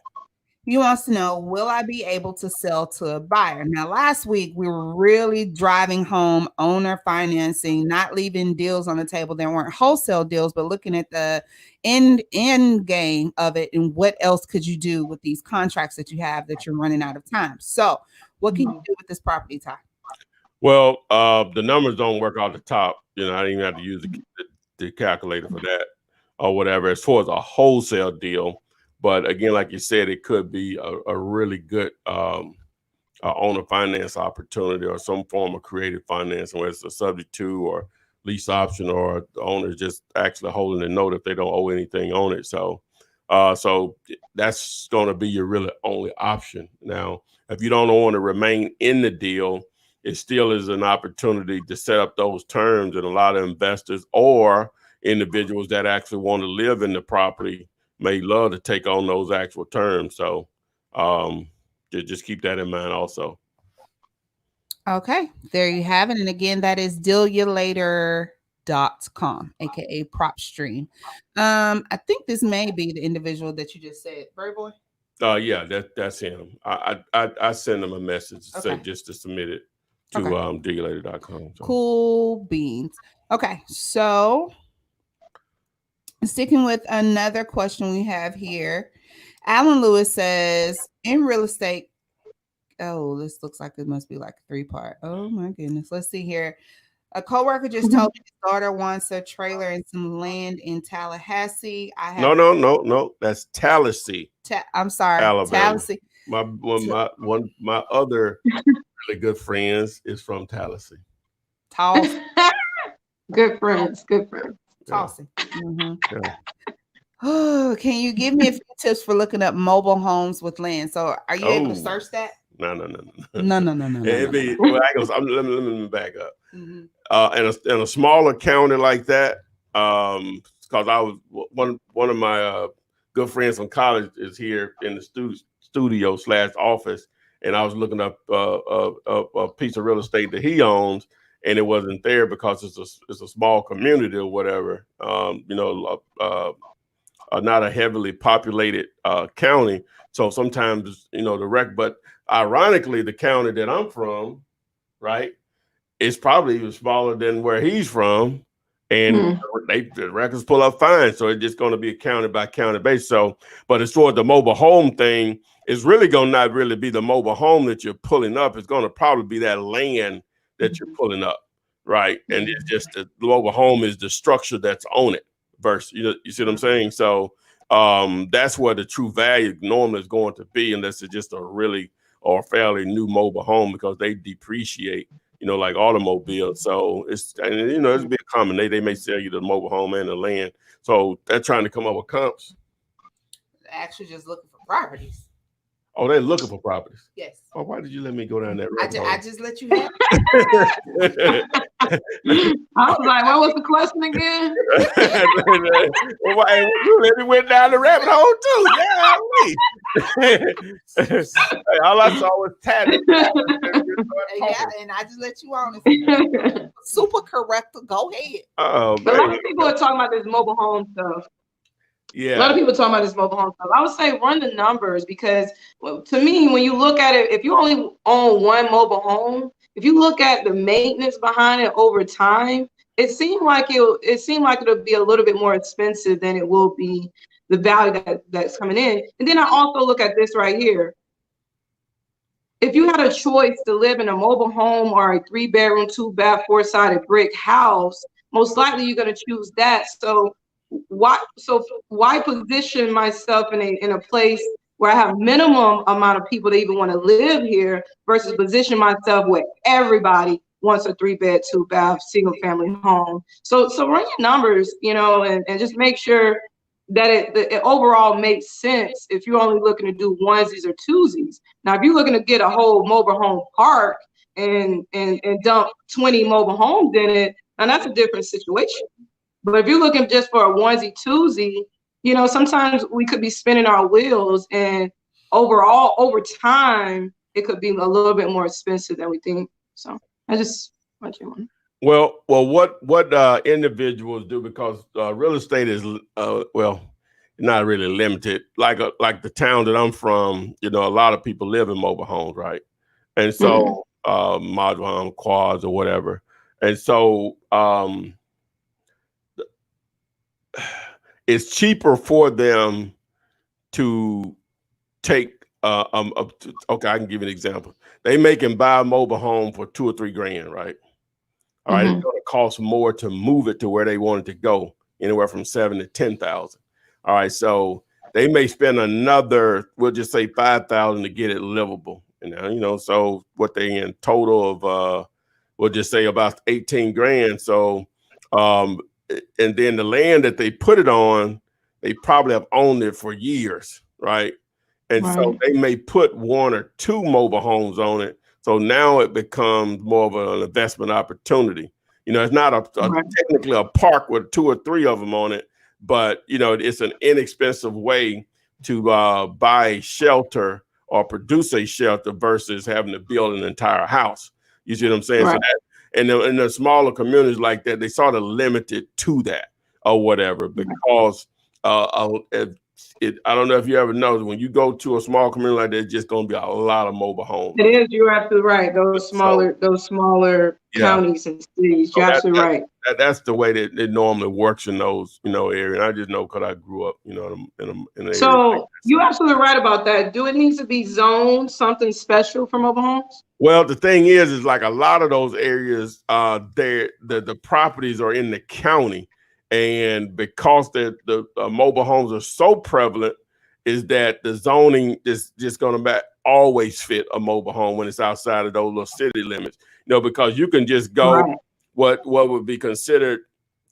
He wants to know, will I be able to sell to a buyer? Now, last week we were really driving home owner financing, not leaving deals on the table. There weren't wholesale deals, but looking at the end game of it and what else could you do with these contracts that you have that you're running out of time. So, what can you do with this property, Ty? Well, the numbers don't work out the top. I didn't even have to use the calculator for that or whatever as far as a wholesale deal. But again, like you said, it could be a really good owner finance opportunity or some form of creative financing, whether it's a subject to or lease option or the owner just actually holding the note if they don't owe anything on it. So that's going to be your really only option. Now, if you don't want to remain in the deal, it still is an opportunity to set up those terms, and a lot of investors or individuals that actually want to live in the property may love to take on those actual terms. So just keep that in mind also. Okay, there you have it. And again, that is deallater.com, aka PropStream. I think this may be the individual that you just said, Bird Boy. Yeah, that's him. I send him a message just to submit it to deallater.com. So. Cool beans. Okay, so sticking with another question we have here, Alan Lewis says, in real estate, this looks like it must be like a 3-part. Oh my goodness. Let's see here. A coworker just told me his daughter wants a trailer and some land in Tallahassee. No. That's Tallahassee. I'm sorry, Alabama. Tallahassee. My other really good friends is from Tallahassee. Tulsa. Good friends. Tulsa. Yeah. Oh, can you give me a few tips for looking up mobile homes with land? So, are you able to search that? No. No. Let me back up. In a smaller county like that, because I was one of my good friends from college is here in the studio / office, and I was looking up a piece of real estate that he owns, and it wasn't there because it's a small community or whatever. Not a heavily populated county, so sometimes but ironically, the county that I'm from, right, is probably even smaller than where he's from, and the records pull up fine. So it's just going to be a county by county basis. So, but as far as the mobile home thing, it's really going to not really be the mobile home that you're pulling up. It's going to probably be that land that you're pulling up, right? And it's just the mobile home is the structure that's on it. Versus, you see what I'm saying? So that's where the true value normally is going to be, unless it's just a really or fairly new mobile home, because they depreciate, like automobiles. So it's be a common. They may sell you the mobile home and the land. So they're trying to come up with comps. They're actually just looking for properties. Oh, they're looking for properties. Yes. Oh, why did you let me go down that road? I just let you have it. I was like, what was the question again? Well, you let me went down the rabbit hole too. Yeah, all I saw was tatted. Yeah, and I just let you on. Super correct. Go ahead. Oh, a lot of people are talking about this mobile home stuff. A lot of people talking about this mobile home stuff. I would say run the numbers because to me, when you look at it, if you only own one mobile home, if you look at the maintenance behind it over time, it seemed like it'll be a little bit more expensive than it will be the value that's coming in. And then I also look at this right here. If you had a choice to live in a mobile home or a 3-bedroom, 2-bath, 4-sided brick house, most likely you're going to choose that. So why position myself in a place where I have minimum amount of people that even want to live here versus position myself where everybody wants a 3-bed, 2-bath, single family home. So run your numbers, and just make sure that it overall makes sense if you're only looking to do onesies or twosies. Now, if you're looking to get a whole mobile home park and dump 20 mobile homes in it, now that's a different situation. But if you're looking just for a onesie, twosie, sometimes we could be spinning our wheels, and overall, over time, it could be a little bit more expensive than we think. So I just want you on. Well, what individuals do, because real estate is not really limited. Like the town that I'm from, a lot of people live in mobile homes, right? And so module home, quads, or whatever. And so it's cheaper for them to take. Okay, I can give you an example. They can buy a mobile home for $2,000 or $3,000, right? All right, it's going to cost more to move it to where they want it to go, anywhere from $7,000 to $10,000. All right, so they may spend another, we'll just say $5,000 to get it livable. So what they in total of, we'll just say about $18,000. So, and then the land that they put it on, they probably have owned it for years, right? And so they may put 1 or 2 mobile homes on it. So now it becomes more of an investment opportunity. It's not technically a park with 2 or 3 of them on it, but it's an inexpensive way to buy a shelter or produce a shelter versus having to build an entire house. You see what I'm saying? Right. So that, in the smaller communities like that, they sort of limited to that or whatever, because I don't know if you ever know, when you go to a small community like that, it's just going to be a lot of mobile homes. It is. You're absolutely right. Those smaller counties and cities. You're absolutely right. That's the way that it normally works in those, areas. And I just know because I grew up, in an area. So you're absolutely right about that. Do it need to be zoned something special for mobile homes? Well, the thing is like a lot of those areas, the properties are in the county. And because the mobile homes are so prevalent, is that the zoning is just going to always fit a mobile home when it's outside of those little city limits. Because you can just go what would be considered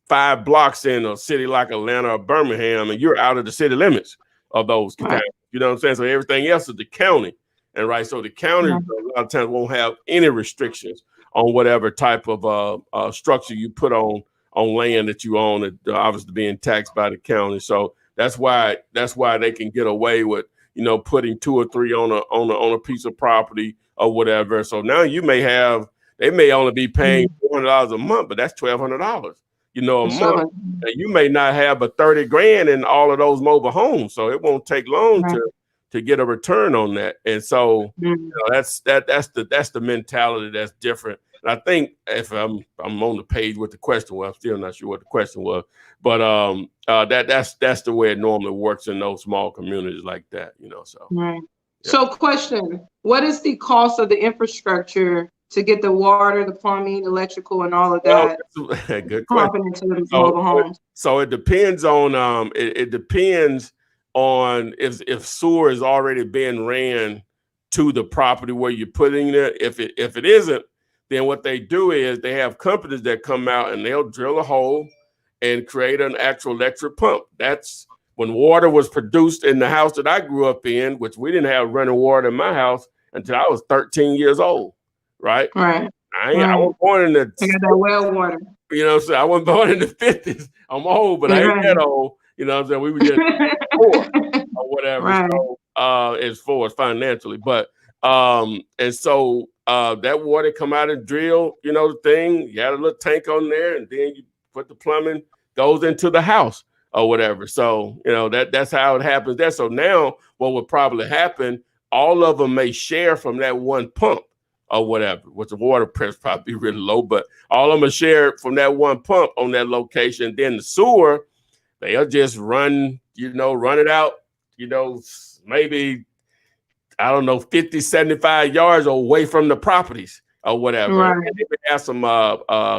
5 blocks in a city like Atlanta or Birmingham, and you're out of the city limits of those towns. You know what I'm saying? So everything else is the county, and so the county a lot of times won't have any restrictions on whatever type of structure you put on land that you own, that obviously being taxed by the county. So that's why they can get away with, putting 2 or 3 on a piece of property or whatever. So now they may only be paying $400 a month, but that's $1,200, a month. And you may not have but $30,000 in all of those mobile homes. So it won't take long to get a return on that. And so that's the mentality that's different. And I think if I'm on the page with the question, well, I'm still not sure what the question was, but that's the way it normally works in those small communities like that, So So question: what is the cost of the infrastructure to get the water, the plumbing, electrical, and all of that? Good question. Into the mobile homes? So it depends on it depends on if sewer has already been ran to the property where you're putting it. If it isn't, then what they do is they have companies that come out and they'll drill a hole and create an actual electric pump. That's when water was produced in the house that I grew up in, which we didn't have running water in my house until I was 13 years old. Right. I was born in the that well water. So I wasn't born in the 50s. I'm old, but I ain't that old. So we were just poor or whatever. So as far as financially, but and so that water come out and drill, the thing. You had a little tank on there, and then you put the plumbing, goes into the house or whatever. So, that's how it happens there. So now what would probably happen, all of them may share from that one pump or whatever, which the water pressure probably be really low, but all of them will share from that one pump on that location. Then the sewer, they'll just run it out, maybe, I don't know, 50, 75 yards away from the properties or whatever. Right. And they may have some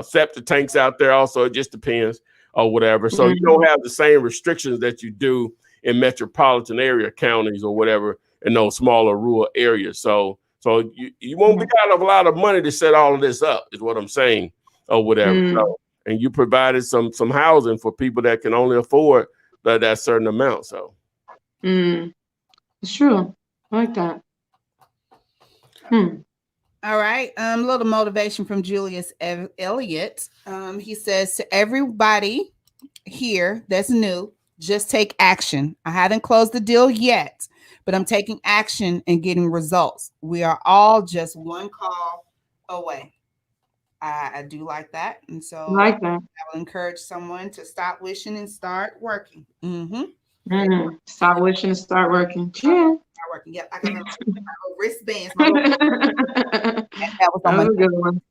septic tanks out there also. It just depends or whatever. So you don't have the same restrictions that you do in metropolitan area counties or whatever in those smaller rural areas. So you won't be out of a lot of money to set all of this up, is what I'm saying, or whatever. So, and you provided some housing for people that can only afford that certain amount. So it's true. I like that. All right. A little motivation from Julius Elliott. He says, to everybody here that's new, just take action. I haven't closed the deal yet, but I'm taking action and getting results. We are all just one call away. I do like that. And so I like that. I will encourage someone to stop wishing and start working. Stop wishing and start working. Yeah. Start working. Yep. I got my wristbands. That was on a good one.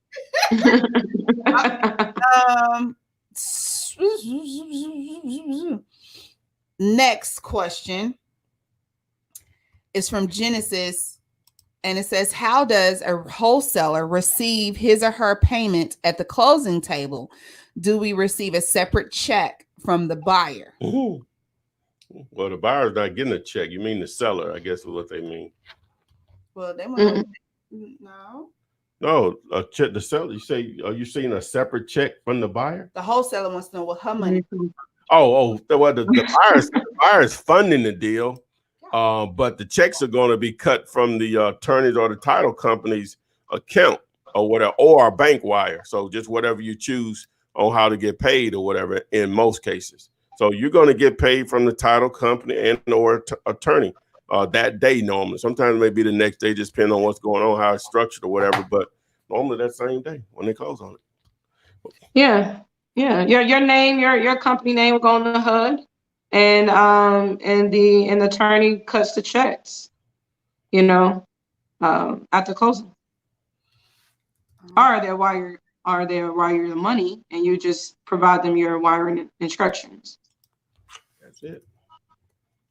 Next question is from Genesis, and it says, how does a wholesaler receive his or her payment at the closing table? Do we receive a separate check from the buyer? Ooh. Well, the buyer's not getting a check. You mean the seller, I guess is what they mean. Well, they want no. No, a check. The seller. You say, are you seeing a separate check from the buyer? The wholesaler wants to know what her money. Well, the buyer's funding the deal, but the checks are going to be cut from the attorneys or the title company's account or whatever, or a bank wire. So just whatever you choose on how to get paid or whatever. In most cases, so you're going to get paid from the title company and or attorney that day normally. Sometimes it may be the next day, just depending on what's going on, how it's structured or whatever. But normally that same day when they close on it. Yeah. Your name, your company name will go on the HUD, and the attorney cuts the checks, at the closing. Or they wire the money, and you just provide them your wiring instructions. That's it.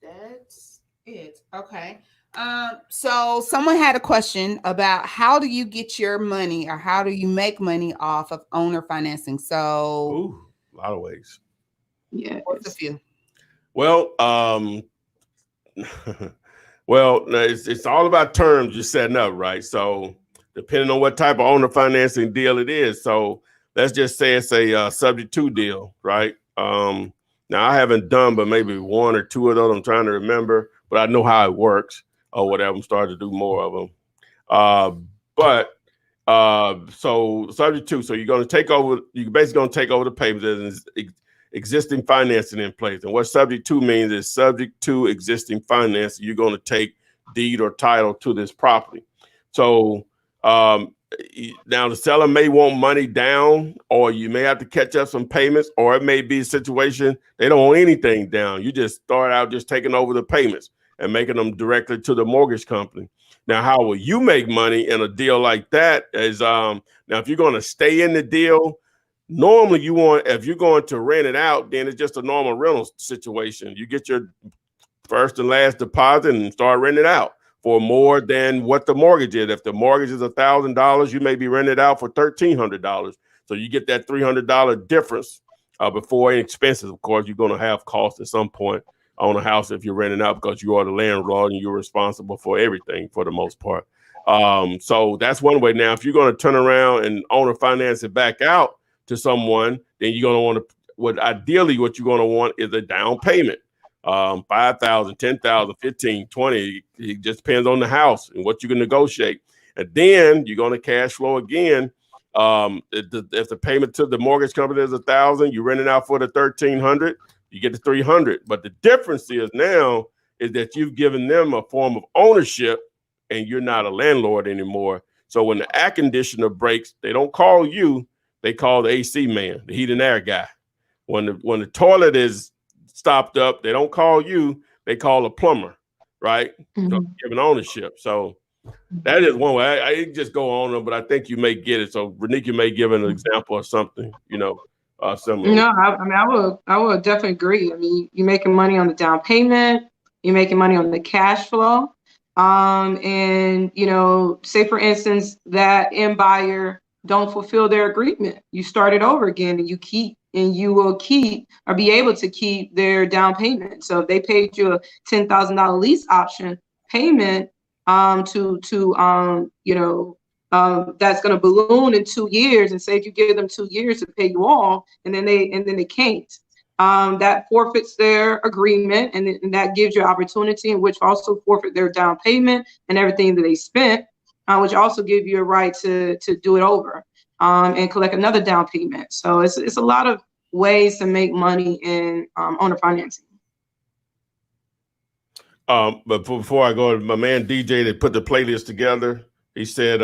That's it. Okay. So someone had a question about how do you get your money, or how do you make money off of owner financing? So a lot of ways. Yeah. What's a few? Well, it's all about terms you're setting up, right? So depending on what type of owner financing deal it is. So let's just say it's a subject to deal, right? Now I haven't done but maybe one or two of those. I'm trying to remember, but I know how it works or whatever. I'm starting to do more of them. So subject to, so you're going to take over, you're basically going to take over the payments. There's existing financing in place. And what subject to means is subject to existing financing. You're going to take deed or title to this property. So now the seller may want money down, or you may have to catch up some payments, or it may be a situation they don't want anything down. You just start out just taking over the payments and making them directly to the mortgage company. Now, how will you make money in a deal like that is now if you're going to stay in the deal, normally if you're going to rent it out, then it's just a normal rental situation. You get your first and last deposit and start renting it out for more than what the mortgage is. If the mortgage is $1,000, you may be rented out for $1,300. So you get that $300 difference before any expenses. Of course, you're going to have costs at some point on a house if you're renting out, because you are the landlord and you're responsible for everything for the most part. So that's one way. Now, if you're going to turn around and owner finance it back out to someone, then you're going to want to, ideally what you're going to want is a down payment. 5,000, 10,000, 15, 20. It just depends on the house and what you can negotiate. And then you're going to cash flow again. If the payment to the mortgage company is $1,000, you rent it out for the $1,300, you get the $300. But the difference is now is that you've given them a form of ownership and you're not a landlord anymore. So when the air conditioner breaks, they don't call you, they call the AC man, the heat and air guy. When the toilet is stopped up, they don't call you, they call a plumber, right? Mhm. So giving ownership. So that is one way. I just go on, but I think you may get it. So Renika may give an example or something, similar. No, I mean, I would definitely agree. I mean, you're making money on the down payment, you're making money on the cash flow. And, say for instance, that end buyer don't fulfill their agreement. You start it over again and you will keep or be able to keep their down payment. So if they paid you a $10,000 lease option payment, that's going to balloon in 2 years, and say if you give them 2 years to pay you all, and then they can't. That forfeits their agreement, and that gives you opportunity in which also forfeit their down payment and everything that they spent, which also give you a right to do it over and collect another down payment. So it's a lot of ways to make money in owner financing. But before I go, my man DJ that put the playlist together, he said,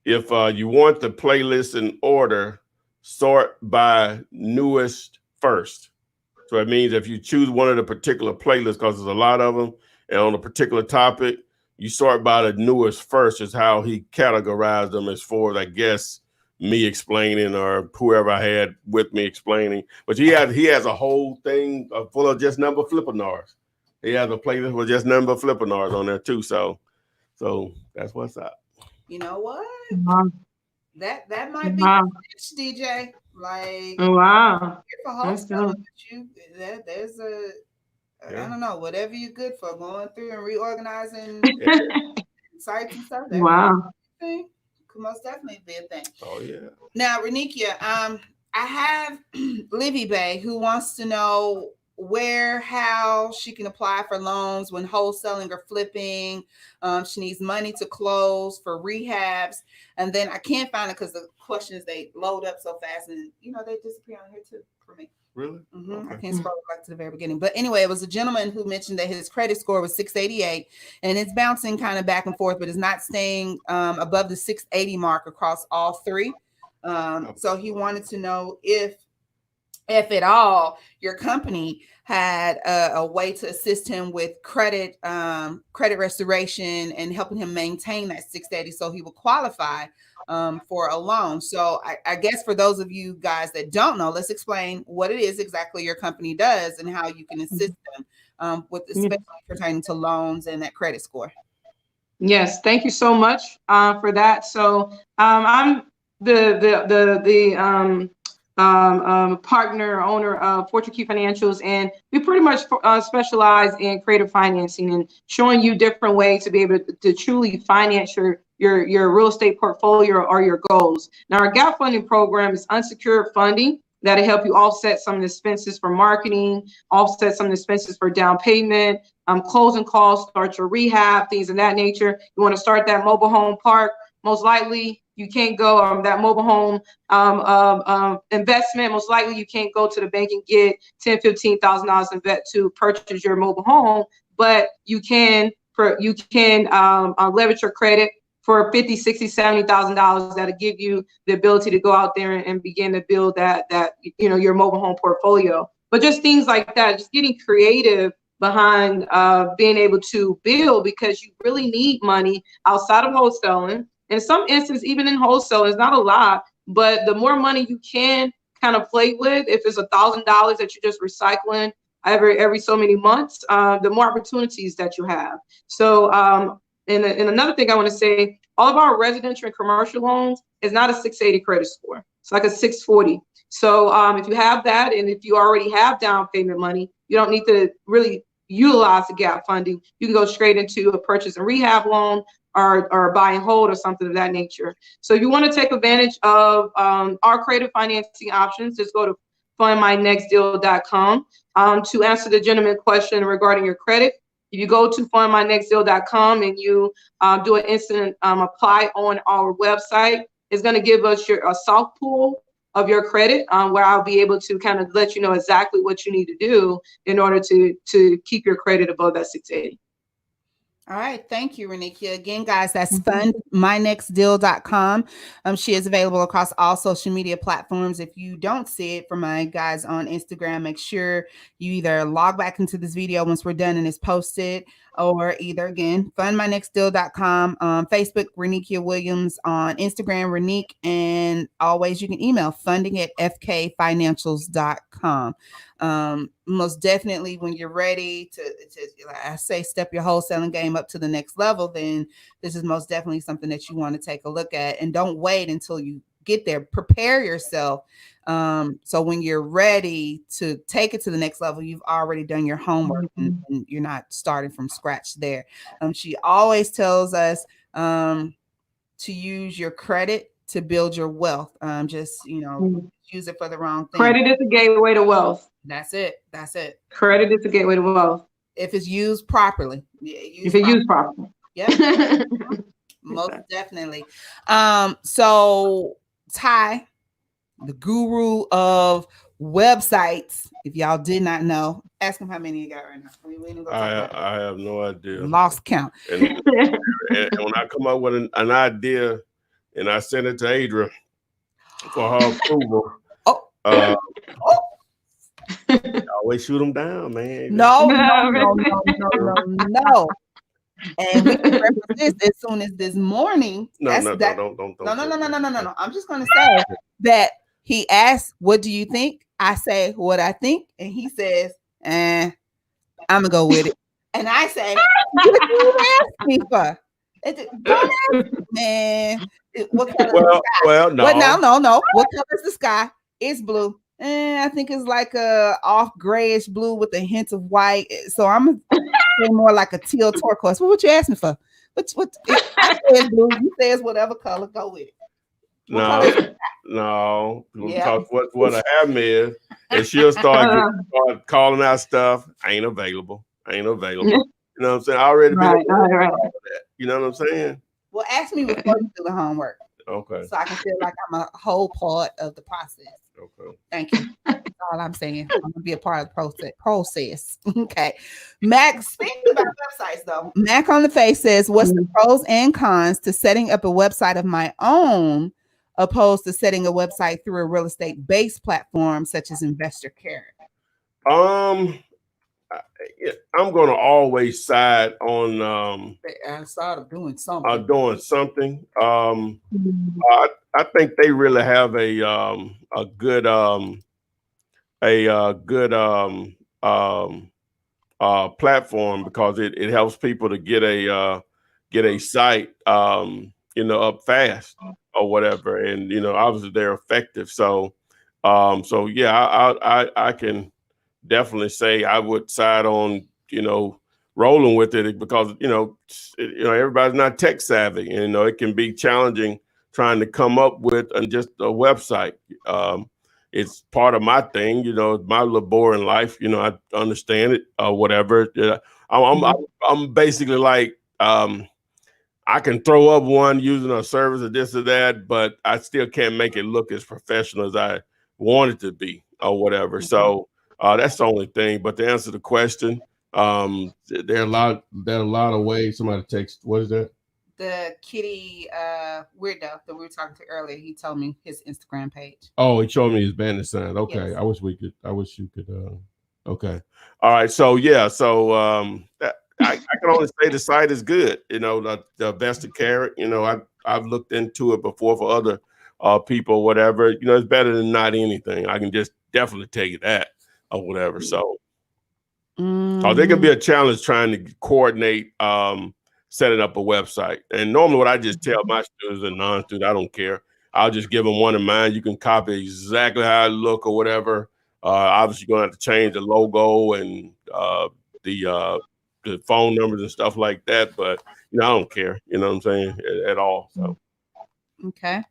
if you want the playlist in order, sort by newest first. So it means if you choose one of the particular playlists, because there's a lot of them, and on a particular topic, you sort by the newest first is how he categorized them, as far as, I guess, me explaining or whoever I had with me explaining. But he has a whole thing full of just number Flippinars. He has a playlist with just number Flippinars on there too. So that's what's up. You know what? Wow. That might be Wow. DJ. Like, Wow. for wholesaling, there's I don't know, whatever you're good for, going through and reorganizing sites and stuff. Wow. Thing could most definitely be a thing. Oh yeah. Now, Renikia, I have Livy Bay who wants to know how she can apply for loans when wholesaling or flipping. She needs money to close for rehabs, and then I can't find it because the questions, they load up so fast, and they disappear on here too for me. Really? Mm-hmm. Okay. I can't scroll back to the very beginning. But anyway, it was a gentleman who mentioned that his credit score was 688, and it's bouncing kind of back and forth, but it's not staying above the 680 mark across all three. So he wanted to know if at all your company had a way to assist him with credit restoration and helping him maintain that 680 so he will qualify for a loan. So I guess for those of you guys that don't know, let's explain what it is exactly your company does and how you can assist them with, especially pertaining to loans and that credit score. Yes, thank you so much for that. So I'm the partner owner of Fortune Key Financials, and we pretty much specialize in creative financing and showing you different ways to be able to truly finance your real estate portfolio or your goals. Now, our gap funding program is unsecured funding that'll help you offset some of the expenses for marketing, offset some of the expenses for down payment, closing costs, start your rehab, things of that nature. You want to start that mobile home park, most likely you can't go that mobile home investment. Most likely you can't go to the bank and get $10,000, $15,000 to purchase your mobile home, but you can leverage your credit for $50,000, $60,000, $70,000 that'll give you the ability to go out there and begin to build that your mobile home portfolio. But just things like that, just getting creative behind being able to build, because you really need money outside of wholesaling. In some instances, even in wholesale, it's not a lot, but the more money you can kind of play with, if it's $1,000 that you're just recycling every so many months, the more opportunities that you have. So, and another thing I want to say, all of our residential and commercial loans is not a 680 credit score. It's like a 640. So if you have that, and if you already have down payment money, you don't need to really utilize the gap funding. You can go straight into a purchase and rehab loan, or buy and hold, or something of that nature. So if you want to take advantage of our creative financing options, just go to fundmynextdeal.com. To answer the gentleman question regarding your credit, if you go to fundmynextdeal.com and you do an instant apply on our website, it's going to give us a soft pool of your credit, where I'll be able to kind of let you know exactly what you need to do in order to keep your credit above that 680. All right. Thank you, Renikia. Again, guys, that's fundmynextdeal.com. She is available across all social media platforms. If you don't see it, for my guys on Instagram, make sure you either log back into this video once we're done and it's posted, or either, again, fundmynextdeal.com, Facebook, Renikia Williams, on Instagram, Renique, and always you can email funding@fkfinancials.com. Most definitely, when you're ready to, like I say, step your wholesaling game up to the next level, then this is most definitely something that you want to take a look at. And don't wait until you get there. Prepare yourself. So when you're ready to take it to the next level, you've already done your homework and you're not starting from scratch there. She always tells us to use your credit to build your wealth. Just, use it for the wrong thing. Credit is the gateway to wealth. That's it. That's it. Credit is the gateway to wealth. If it's used properly. If it's used properly. Yeah. Most definitely. So Ty, the guru of websites, if y'all did not know, ask him how many you got right now. I have no idea. Lost count. And when I come up with an idea and I send it to Adria for her approval, I always shoot them down, man. No. And we can reference this as soon as this morning. No. I'm just gonna say that he asked, "What do you think?" I say, "What I think," and he says, I'm gonna go with it. And I say, "What do you ask me for?" Don't ask me, man. What color is the sky? Well, no. What color is the sky? It's blue. I think it's like a off grayish blue with a hint of white. So I'm more like a teal turquoise. Well, what you asking for? What I say blue, you say it's whatever color, go with it. No. Because what I have is, and she'll start calling out stuff. I ain't available. You know what I'm saying? I already been right. You know what I'm saying? Well, ask me before you do the homework. Okay. So I can feel like I'm a whole part of the process. Okay. Thank you. That's all I'm saying. I'm gonna be a part of the process. Okay. Mac, speaking about websites though, Mac on the Face says, what's the pros and cons to setting up a website of my own opposed to setting a website through a real estate based platform such as Investor Carrot? I'm gonna always side on I started doing something. I think they really have a good platform because it helps people to get a site up fast or whatever, and obviously they're effective. So yeah, I can definitely say I would side on rolling with it because everybody's not tech savvy, and it can be challenging trying to come up with just a website. It's part of my thing, my little boring life. I understand it or whatever. I'm basically like I can throw up one using a service or this or that, but I still can't make it look as professional as I want it to be or whatever. So that's the only thing. But to answer the question, there are a lot of ways. Somebody text, what is that? The kitty weirdo that we were talking to earlier, he told me his Instagram page. Oh, he showed me his Bandit sign. Okay. Yes. I wish you could okay. All right. So yeah, I can only say the site is good. The Investor Carrot, I've looked into it before for other people, whatever. It's better than not anything. I can just definitely tell you that or whatever. So there can be a challenge trying to coordinate setting up a website. And normally what I just tell my students and non-students, I don't care. I'll just give them one of mine. You can copy exactly how I look or whatever. Obviously, you're going to have to change the logo and the phone numbers and stuff like that. But, I don't care, you know what I'm saying, at all. So. Okay.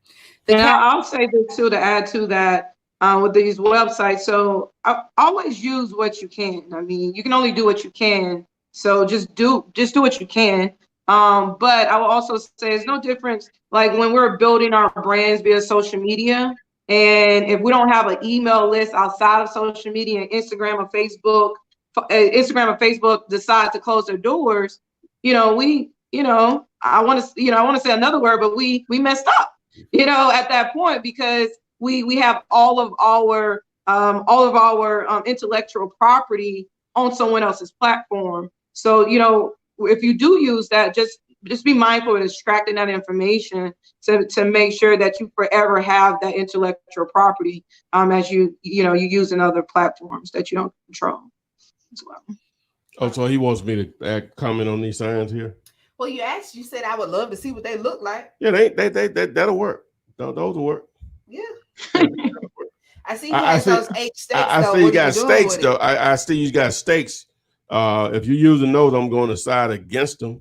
I'll say this too, to add to that with these websites. So I always use what you can. I mean, you can only do what you can. So just do what you can. But I will also say it's no difference like when we're building our brands via social media. And if we don't have an email list outside of social media and Instagram or Facebook decide to close their doors, I want to say another word, but we messed up, at that point, because we have all of our intellectual property on someone else's platform. So, if you do use that, just be mindful of extracting that information to make sure that you forever have that intellectual property as you use in other platforms that you don't control as well. Oh, so he wants me to comment on these signs here? Well, you said I would love to see what they look like. Yeah, that'll work. Those will work. Yeah. Yeah, I see you have those 8 steaks. I see you got steaks though. I see you got steaks. If you're using those, I'm going to side against them.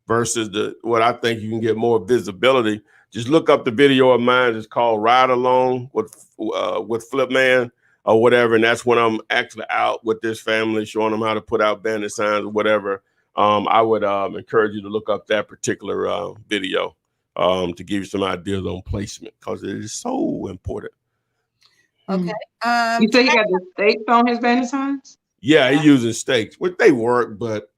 Versus what I think you can get more visibility. Just look up the video of mine. It's called Ride Along with Flipman or whatever. And that's when I'm actually out with this family, showing them how to put out bandit signs or whatever. I would encourage you to look up that particular video to give you some ideas on placement, because it is so important. Okay. You say he got the steaks on his bandit signs? Yeah, he's using steaks, which they work, but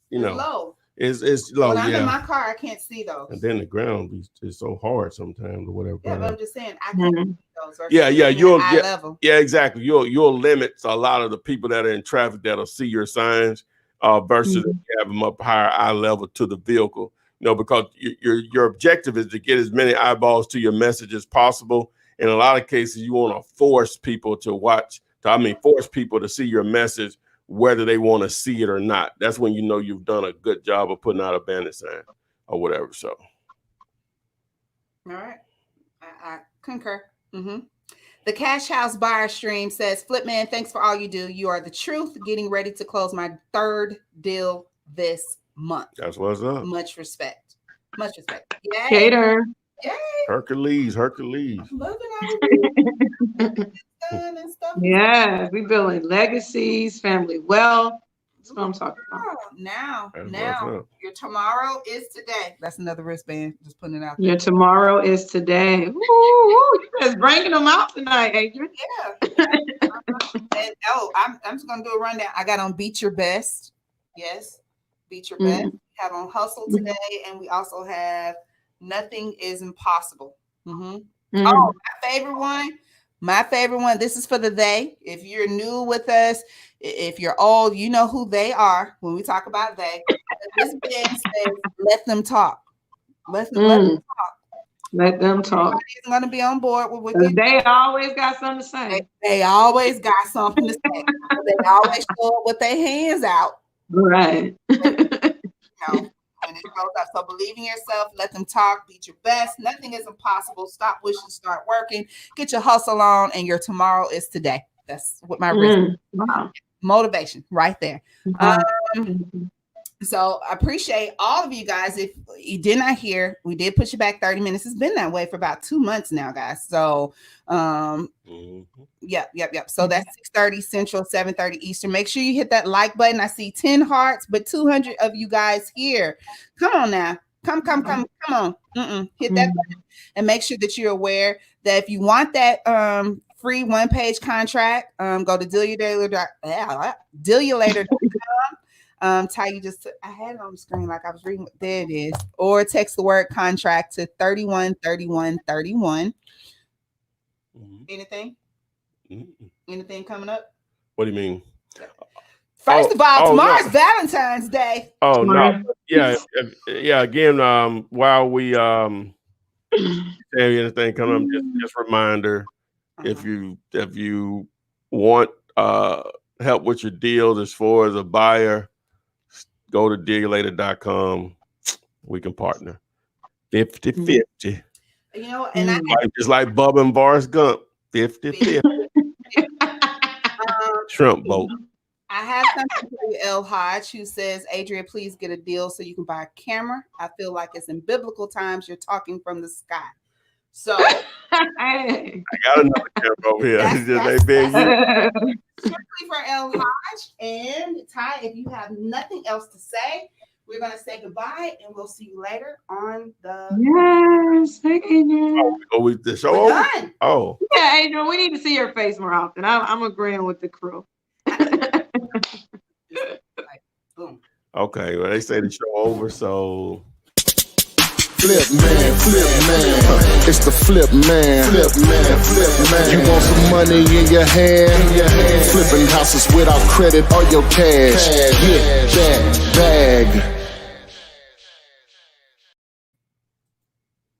Low. It's low. When I'm in my car, I can't see those. And then the ground is so hard sometimes or whatever. Yeah, but I'm just saying I can't see those. Yeah, exactly. You'll limit a lot of the people that are in traffic that'll see your signs versus if you have them up higher eye level to the vehicle. Because your objective is to get as many eyeballs to your message as possible. In a lot of cases, you want to force people to force people to see your message, whether they want to see it or not. That's when you've done a good job of putting out a bandit sign or whatever. So, all right, I concur. The Cash House Buyer Stream says, Flipman, thanks for all you do. You are the truth. Getting ready to close my 3rd deal this month. That's what's up. Much respect. Much respect. Yay. Cater. Yay. Hercules. I'm loving all of and stuff. Yeah, we building legacies, family wealth. That's what I'm talking about. Now, your tomorrow is today. That's another wristband. Just putting it out there. Your tomorrow is today. Ooh, you just bringing them out tonight, Adrian. Yeah. And, I'm just gonna do a rundown. I got on Beat Your Best. Yes, Beat Your Best. We have on Hustle today, and we also have Nothing is Impossible. Oh, my favorite one. This is for the they. If you're new with us, if you're old, you know who they are when we talk about they. This band says, let them talk. Let them talk. Let them talk. Everybody's going to be on board with they always got something to say. They always got something to say. They always show up with their hands out. Right. When it goes up. So believe in yourself, let them talk, beat your best. Nothing is impossible. Stop wishing, start working, get your hustle on, and your tomorrow is today. That's what my motivation right there. So I appreciate all of you guys. If you did not hear, we did push it back 30 minutes. It's been that way for about 2 months now, guys. So yep. So that's 6:30 Central, 7:30 Eastern. Make sure you hit that like button. I see 10 hearts, but 200 of you guys here. Come on now. Come on. Hit that button and make sure that you're aware that if you want that free 1-page contract, go to dealulator.com. Ty, I had it on the screen like I was reading. There it is. Or text the word contract to 313131. Anything? Anything coming up? What do you mean? First of all, tomorrow's Valentine's Day. Oh no, yeah. Again, while we say anything coming up, just reminder, if you want help with your deals as far as a buyer, go to dealulator.com. We can partner 50-50. And just like Bubba and Boris Gump, 50-50. Shrimp boat. I have something for you, L. Hodge, who says, Adria, please get a deal so you can buy a camera. I feel like it's in biblical times. You're talking from the sky. So I got another camera over here. Strictly for L. Hodge and Ty, if you have nothing else to say, we're going to say goodbye and we'll see you later on the. Yes. Hey, Adrian. With the show. Done. Oh. Yeah, Adrian, we need to see your face more often. I'm agreeing with the crew. Boom. Okay, well, they say the show over, so Flip man, it's the flip man, flip man. You want some money in your hand, flipping houses without credit or your cash. Get that bag.